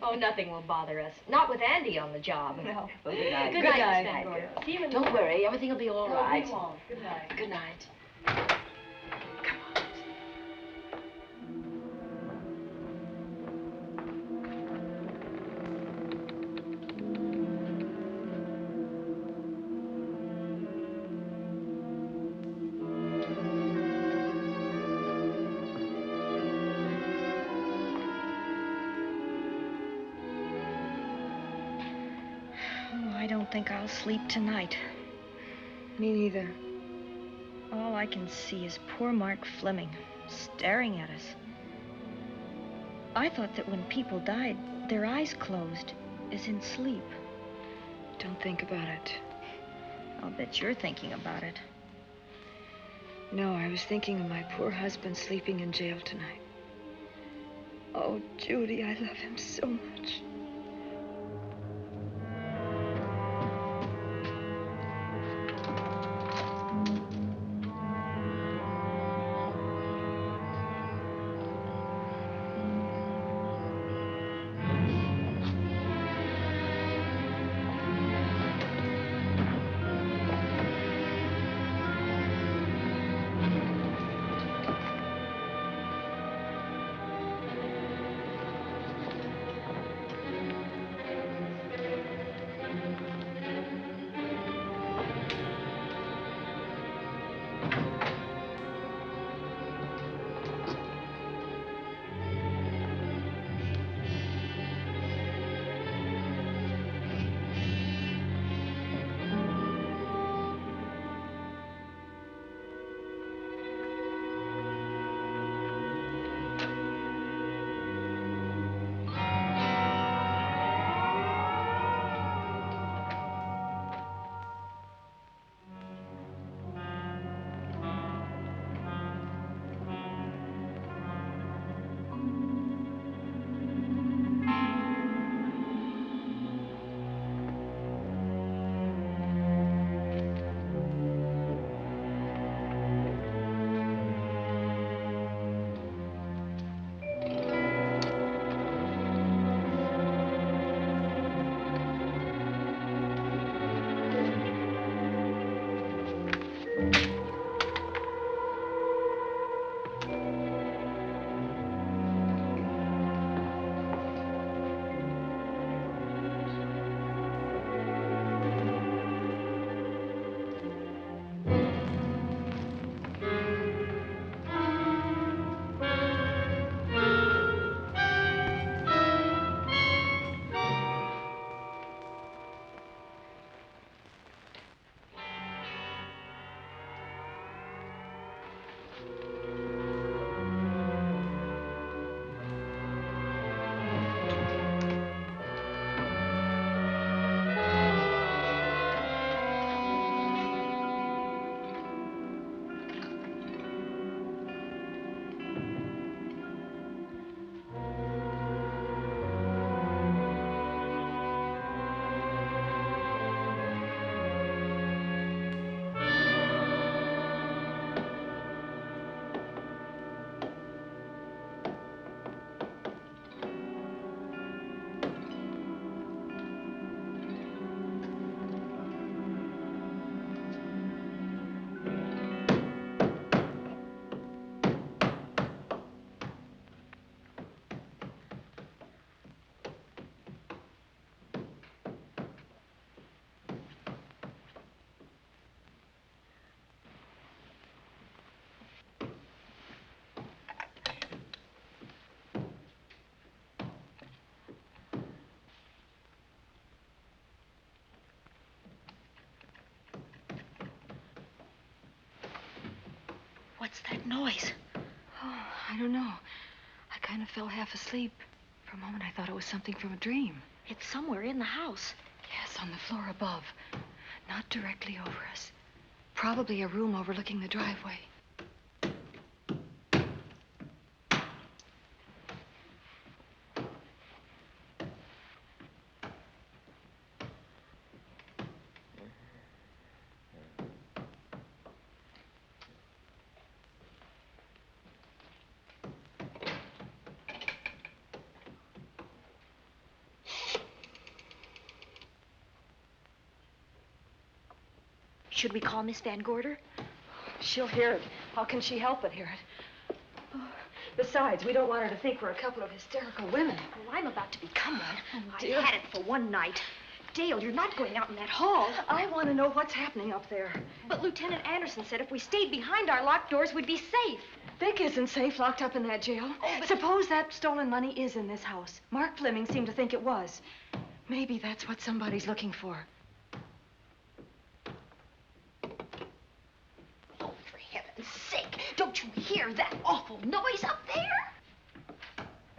Oh, nothing will bother us. Not with Andy on the job. No. Well, good night. Good night, Miss Van Gordon. See you in the Don't worry, everything will be all right. We won't. Good night. Good night. I don't think I'll sleep tonight. Me neither. All I can see is poor Mark Fleming staring at us. I thought that when people died, their eyes closed, as in sleep. Don't think about it. I'll bet you're thinking about it. No, I was thinking of my poor husband sleeping in jail tonight. Oh, Judy, I love him so much. What's that noise? Oh, I don't know. I kind of fell half asleep. For a moment, I thought it was something from a dream. It's somewhere in the house. Yes, on the floor above. Not directly over us. Probably a room overlooking the driveway. Should we call Miss Van Gorder? She'll hear it. How can she help but hear it? Oh, besides, we don't want her to think we're a couple of hysterical women. Well, I'm about to become one. Oh, I dear. had it for one night. Dale, you're not going out in that hall. I want to know what's happening up there. But Lieutenant Anderson said if we stayed behind our locked doors, we'd be safe. Vic isn't safe locked up in that jail. Oh, but... Suppose that stolen money is in this house. Mark Fleming seemed to think it was. Maybe that's what somebody's looking for. Sake, don't you hear that awful noise up there?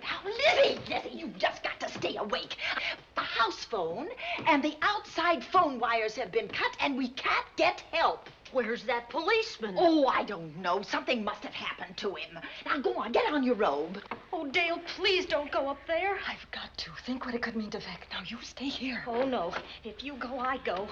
Now, Lizzie, you've just got to stay awake. The house phone and the outside phone wires have been cut, and we can't get help. Where's that policeman? Oh, I don't know. Something must have happened to him. Now, go on, get on your robe. Oh, Dale, please don't go up there. I've got to. Think what it could mean to Vic. Now, you stay here. Oh, no. If you go, I go.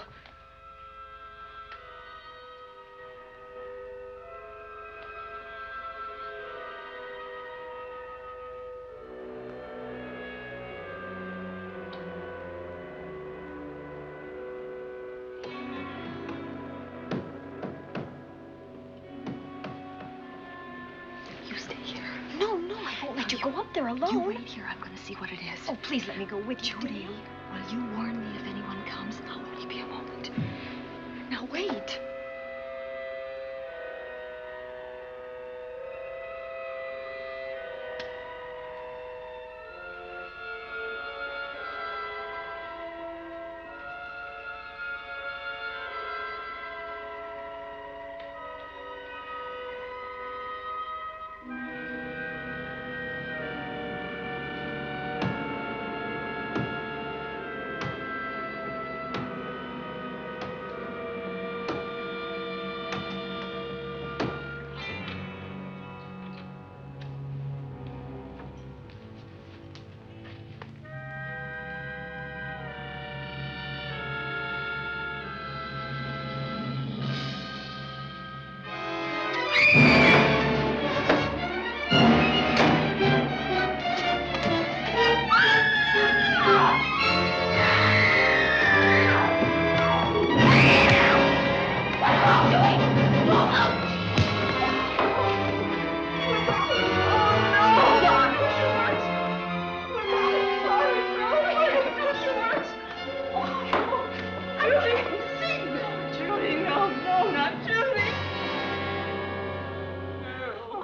Let you go up there alone. You wait here. I'm going to see what it is. Oh, please let me go with you, Judy, Dale. will you warn me if anyone comes? I'll only be a moment. Now, wait.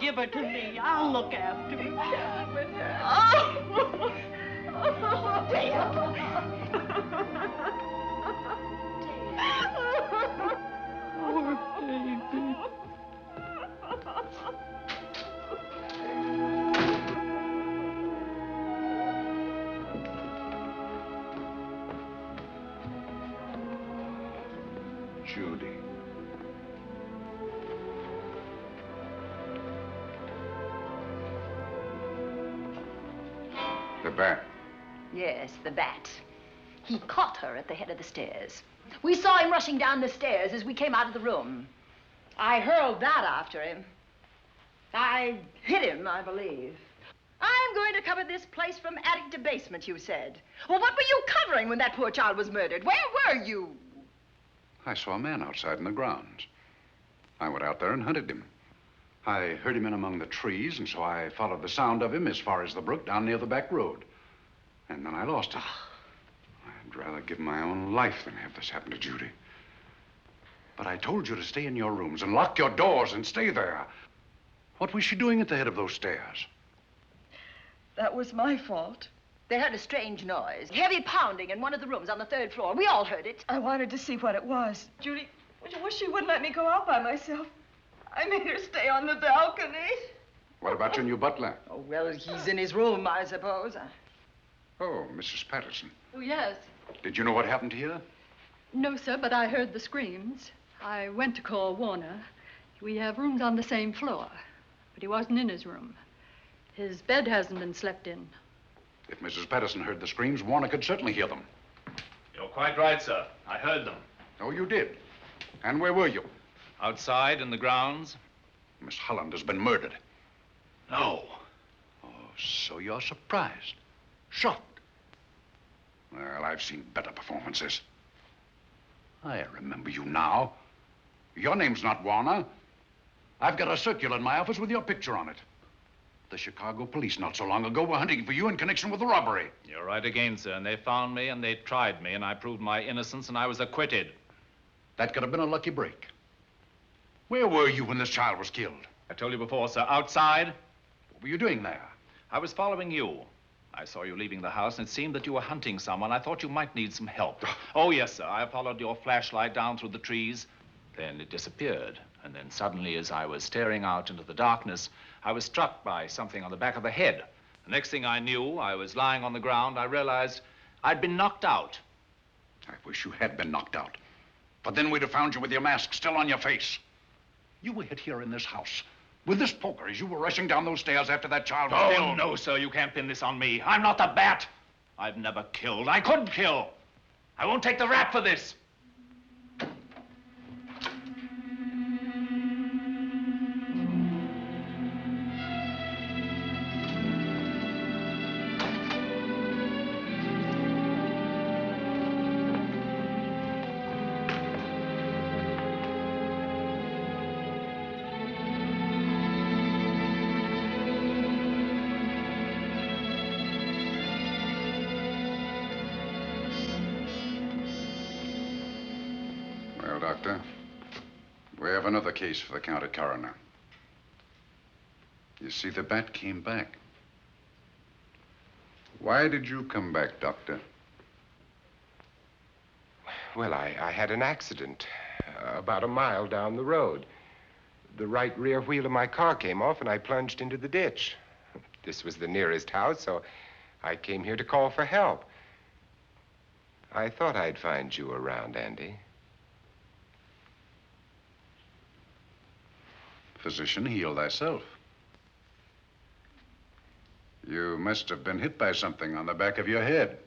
Give her to me. I'll look after her. Poor baby. Judy. The bat. Yes, the bat. He caught her at the head of the stairs. We saw him rushing down the stairs as we came out of the room. I hurled that after him. I hit him, I believe. I'm going to cover this place from attic to basement, you said. Well, what were you covering when that poor child was murdered? Where were you? I saw a man outside in the grounds. I went out there and hunted him. I heard him in among the trees, and so I followed the sound of him as far as the brook down near the back road. And then I lost it. I'd rather give my own life than have this happen to Judy. But I told you to stay in your rooms and lock your doors and stay there. What was she doing at the head of those stairs? That was my fault. They heard a strange noise. Heavy pounding in one of the rooms on the 3rd floor. We all heard it. I wanted to see what it was. Judy, wish she wouldn't let me go out by myself. I made her stay on the balcony. What about your new butler? Oh, well, he's in his room, I suppose. Oh, Mrs. Patterson. Oh, yes. Did you know what happened here? No, sir, but I heard the screams. I went to call Warner. We have rooms on the same floor, but he wasn't in his room. His bed hasn't been slept in. If Mrs. Patterson heard the screams, Warner could certainly hear them. You're quite right, sir. I heard them. Oh, you did? And where were you? Outside in the grounds. Miss Holland has been murdered. No. Oh, so you're surprised. Shocked. Well, I've seen better performances. I remember you now. Your name's not Warner. I've got a circular in my office with your picture on it. The Chicago police not so long ago were hunting for you in connection with the robbery. You're right again, sir. And they found me and they tried me and I proved my innocence and I was acquitted. That could have been a lucky break. Where were you when this child was killed? I told you before, sir. Outside. What were you doing there? I was following you. I saw you leaving the house, and it seemed that you were hunting someone. I thought you might need some help. Oh, yes, sir. I followed your flashlight down through the trees. Then it disappeared. And then suddenly, as I was staring out into the darkness, I was struck by something on the back of the head. The next thing I knew, I was lying on the ground. I realized I'd been knocked out. I wish you had been knocked out. But then we'd have found you with your mask still on your face. You were hit here in this house with this poker as you were rushing down those stairs after that child was killed. Oh, no, sir. You can't pin this on me. I'm not the bat. I've never killed. I couldn't kill. I won't take the rap for this. Doctor. We have another case for the county coroner. You see, the bat came back. Why did you come back, Doctor? Well, I had an accident about a mile down the road. The right rear wheel of my car came off and I plunged into the ditch. This was the nearest house, so I came here to call for help. I thought I'd find you around, Andy. Physician, heal thyself. You must have been hit by something on the back of your head.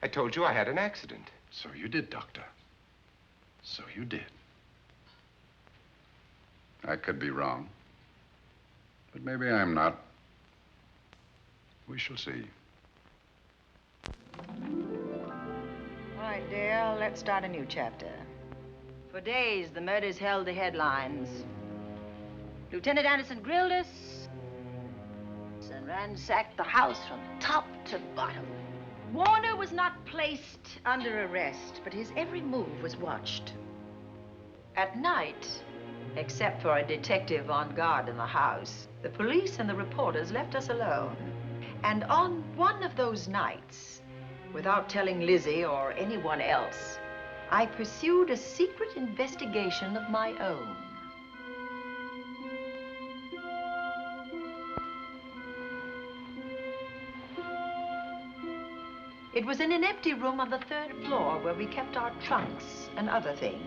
I told you I had an accident. So you did, Doctor. So you did. I could be wrong. But maybe I'm not. We shall see. All right, dear, let's start a new chapter. For days, the murders held the headlines. Lieutenant Anderson grilled us and ransacked the house from top to bottom. Warner was not placed under arrest, but his every move was watched. At night, except for a detective on guard in the house, the police and the reporters left us alone. And on one of those nights, without telling Lizzie or anyone else, I pursued a secret investigation of my own. It was in an empty room on the 3rd floor where we kept our trunks and other things.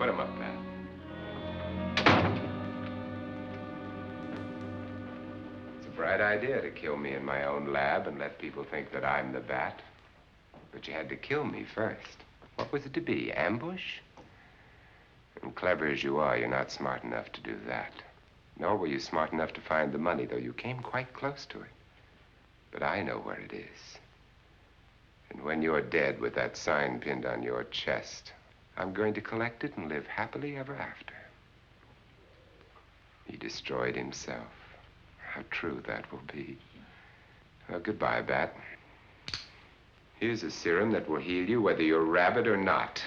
Put him up, Pat. It's a bright idea to kill me in my own lab and let people think that I'm the bat. But you had to kill me first. What was it to be, ambush? And clever as you are, you're not smart enough to do that. Nor were you smart enough to find the money, though you came quite close to it. But I know where it is. And when you're dead with that sign pinned on your chest, I'm going to collect it and live happily ever after. He destroyed himself. How true that will be. Well, goodbye, Bat. Here's a serum that will heal you whether you're rabid or not.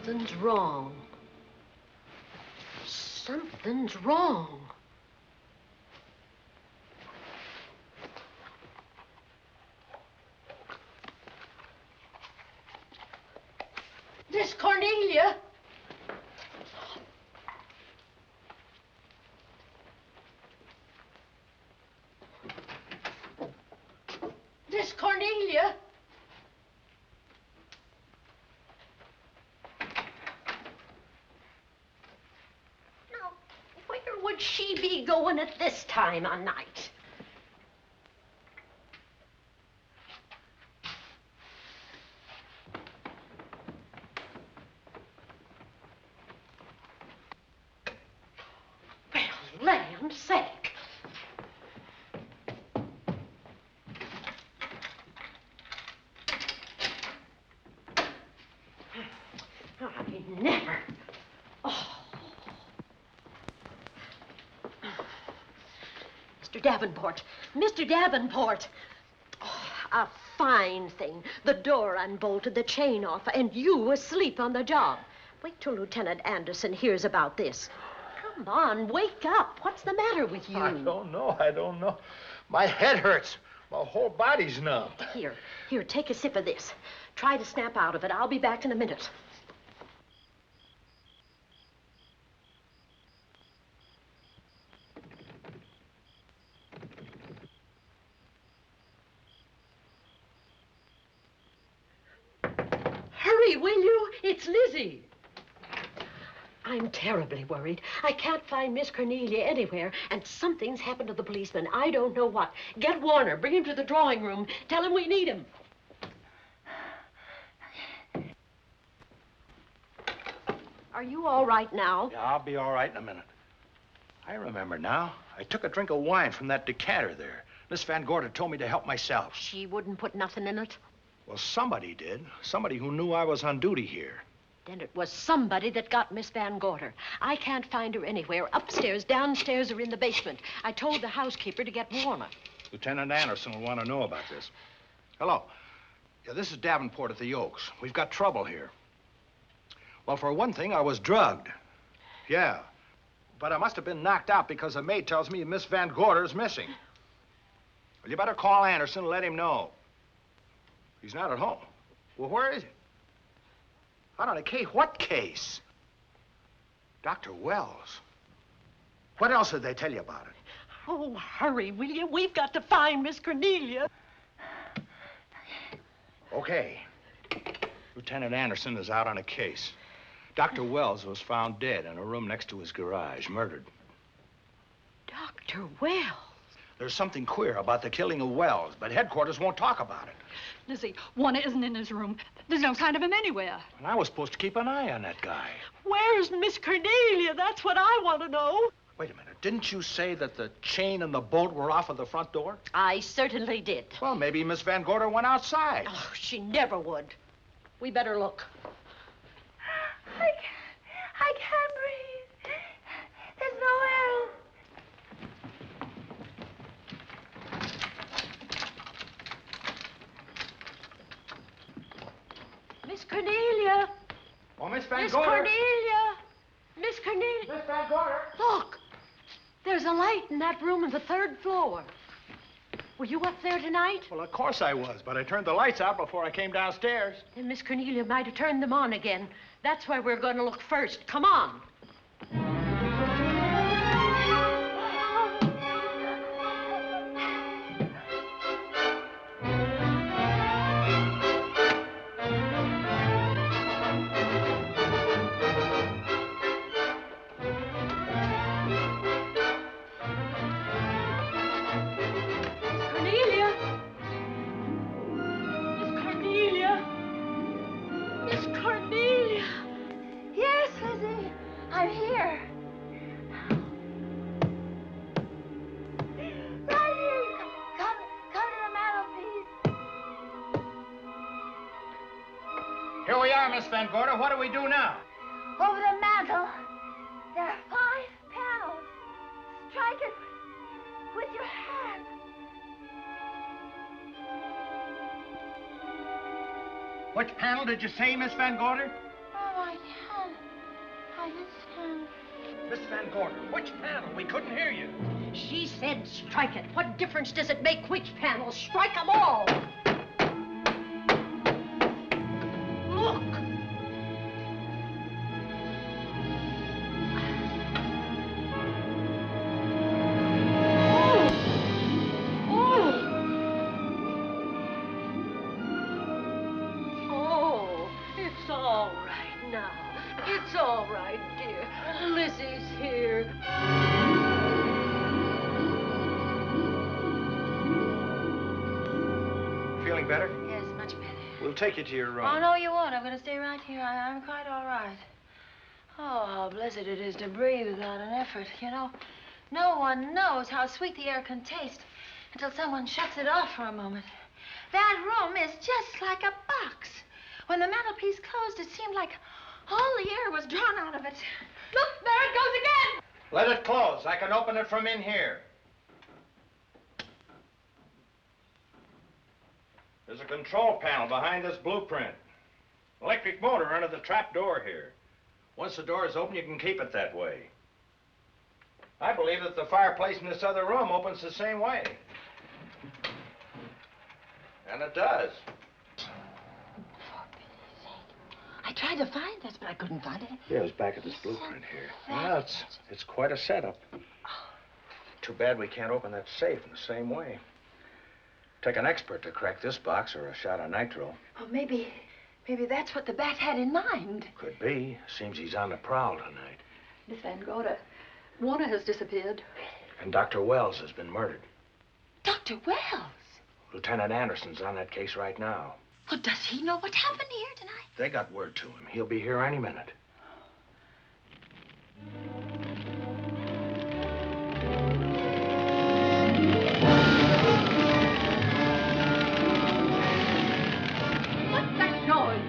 Something's wrong. Something's wrong. Miss Cornelia. Miss Cornelia. Where would she be going at this time of night? Well, land's sake. I never. Oh. Mr. Davenport. Mr. Davenport. Oh, a fine thing. The door unbolted, the chain off, and you asleep on the job. Wait till Lieutenant Anderson hears about this. Come on, wake up. What's the matter with you? I don't know. My head hurts. My whole body's numb. Here, take a sip of this. Try to snap out of it. I'll be back in a minute. Hurry, will you? It's Lizzie. I'm terribly worried. I can't find Miss Cornelia anywhere, and something's happened to the policeman. I don't know what. Get Warner. Bring him to the drawing room. Tell him we need him. Are you all right now? Yeah, I'll be all right in a minute. I remember now. I took a drink of wine from that decanter there. Miss Van Gorder told me to help myself. She wouldn't put nothing in it? Well, somebody did. Somebody who knew I was on duty here. Then it was somebody that got Miss Van Gorder. I can't find her anywhere. Upstairs, downstairs, or in the basement. I told the housekeeper to get Warner. Lieutenant Anderson will want to know about this. Hello. Banker. This is Davenport at the Oaks. We've got trouble here. Well, for one thing, I was drugged. Yeah. But I must have been knocked out because the maid tells me Miss Van Gorder's missing. Well, you better call Anderson and let him know. He's not at home. Well, where is he? Out on a case? What case? Dr. Wells. What else did they tell you about it? Oh, hurry, will you? We've got to find Miss Cornelia. Okay. Lieutenant Anderson is out on a case. Dr. Wells was found dead in a room next to his garage, murdered. Dr. Wells? There's something queer about the killing of Wells, but headquarters won't talk about it. Lizzie, Warner isn't in his room. There's no sign of him anywhere. And I was supposed to keep an eye on that guy. Where's Miss Cornelia? That's what I want to know. Wait a minute. Didn't you say that the chain and the bolt were off of the front door? I certainly did. Well, maybe Miss Van Gorder went outside. Oh, she never would. We better look. I can't breathe. There's no air. Miss Cornelia. Oh, Miss Van Miss Gorder. Cornelia. Miss Cornelia. Miss Van Gorder. Look. There's a light in that room on the 3rd floor. Were you up there tonight? Well, of course I was, but I turned the lights out before I came downstairs. Then Miss Cornelia might have turned them on again. That's why we're going to look first. Come on. Here we are, Miss Van Gorder. What do we do now? Over the mantel, there are 5 panels. Strike it with your hand. Which panel did you say, Miss Van Gorder? Oh, I can't. I just can't. Miss Van Gorder, which panel? We couldn't hear you. She said strike it. What difference does it make which panel? Strike them all. Look. Oh, it's all right now. It's all right, dear. Lizzie's here. Feeling better? Yes, much better. We'll take you to your room. Oh, no, you won't. I'm going to stay right here. I'm quite all right. Oh, how blessed it is to breathe without an effort. You know, no one knows how sweet the air can taste until someone shuts it off for a moment. That room is just like a box. When the mantelpiece closed, it seemed like all the air was drawn out of it. Look, there it goes again. Let it close. I can open it from in here. There's a control panel behind this blueprint. Electric motor under the trap door here. Once the door is open, you can keep it that way. I believe that the fireplace in this other room opens the same way. And it does. I tried to find this, but I couldn't find it. Yeah, it was back at this blueprint here. Well, it's quite a setup. Too bad we can't open that safe in the same way. Take an expert to crack this box or a shot of nitro. Oh, maybe that's what the bat had in mind. Could be. Seems he's on the prowl tonight. Miss Van Gorder, Warner has disappeared. And Dr. Wells has been murdered. Dr. Wells? Lieutenant Anderson's on that case right now. Well, does he know what happened here tonight? They got word to him. He'll be here any minute. What's that noise?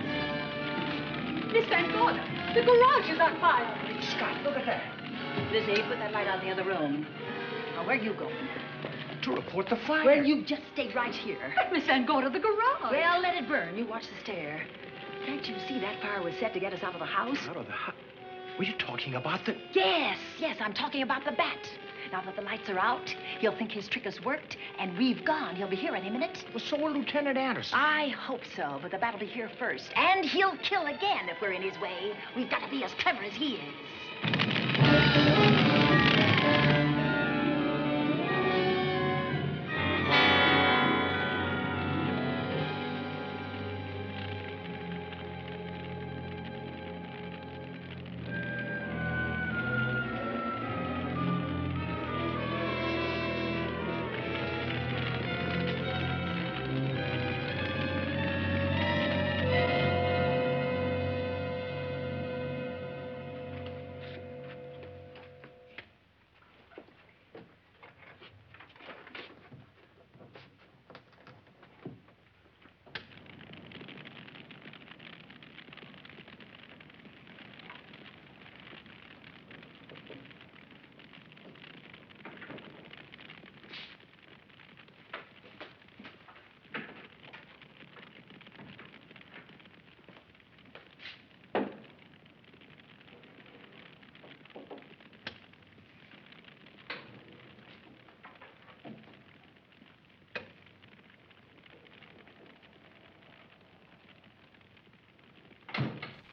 Miss Van Gorder, the garage is on fire. Scott, look at that. Lizzie, put that light out in the other room. Now, where are you going? To report the fire. Well, you just stay right here. But Miss Van Gorder, the garage. Well, let it burn. You watch the stair. Can't you see that fire was set to get us out of the house? Out of the house? Were you talking about the... Yes, I'm talking about the bat. Now that the lights are out, he'll think his trick has worked, and we've gone. He'll be here any minute. Well, so will Lieutenant Anderson. I hope so, but the bat will be here first. And he'll kill again if we're in his way. We've got to be as clever as he is.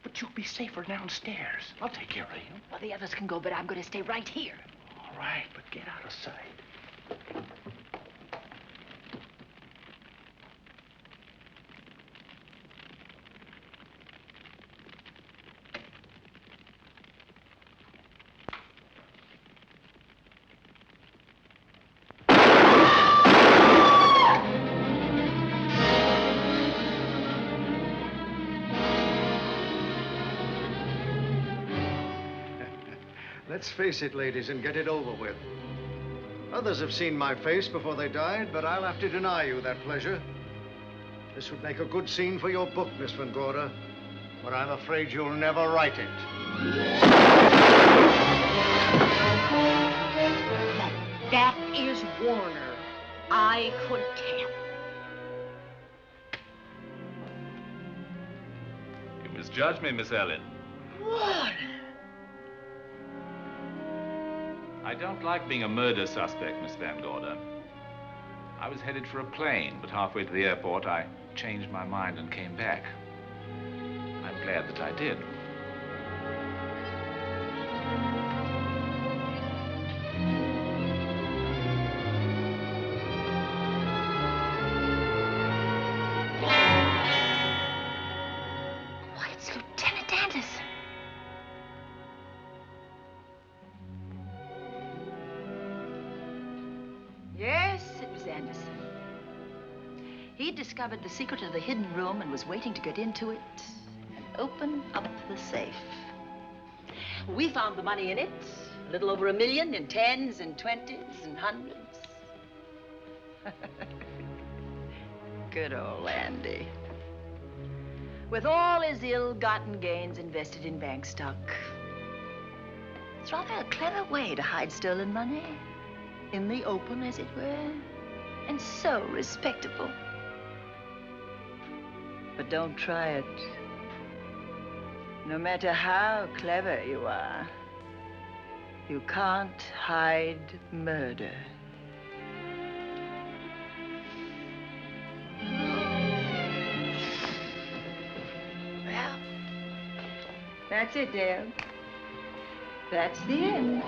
But you'll be safer downstairs. I'll take care of you. Well, the others can go, but I'm going to stay right here. All right, but get out of sight. Let's face it, ladies, and get it over with. Others have seen my face before they died, but I'll have to deny you that pleasure. This would make a good scene for your book, Miss Van Gorder, but I'm afraid you'll never write it. That is Warner. I could tell. You misjudged me, Miss Ellen. Warner! I don't like being a murder suspect, Miss Van Gorder. I was headed for a plane, but halfway to the airport, I changed my mind and came back. I'm glad that I did. Why, it's Lieutenant Anderson. Yes, it was Anderson. He'd discovered the secret of the hidden room and was waiting to get into it and open up the safe. We found the money in it, a little over $1 million in tens and twenties and hundreds. Good old Andy. With all his ill-gotten gains invested in bank stock. It's rather a clever way to hide stolen money. In the open, as it were, and so respectable. But don't try it. No matter how clever you are, you can't hide murder. Well, that's it, Dale. That's the end.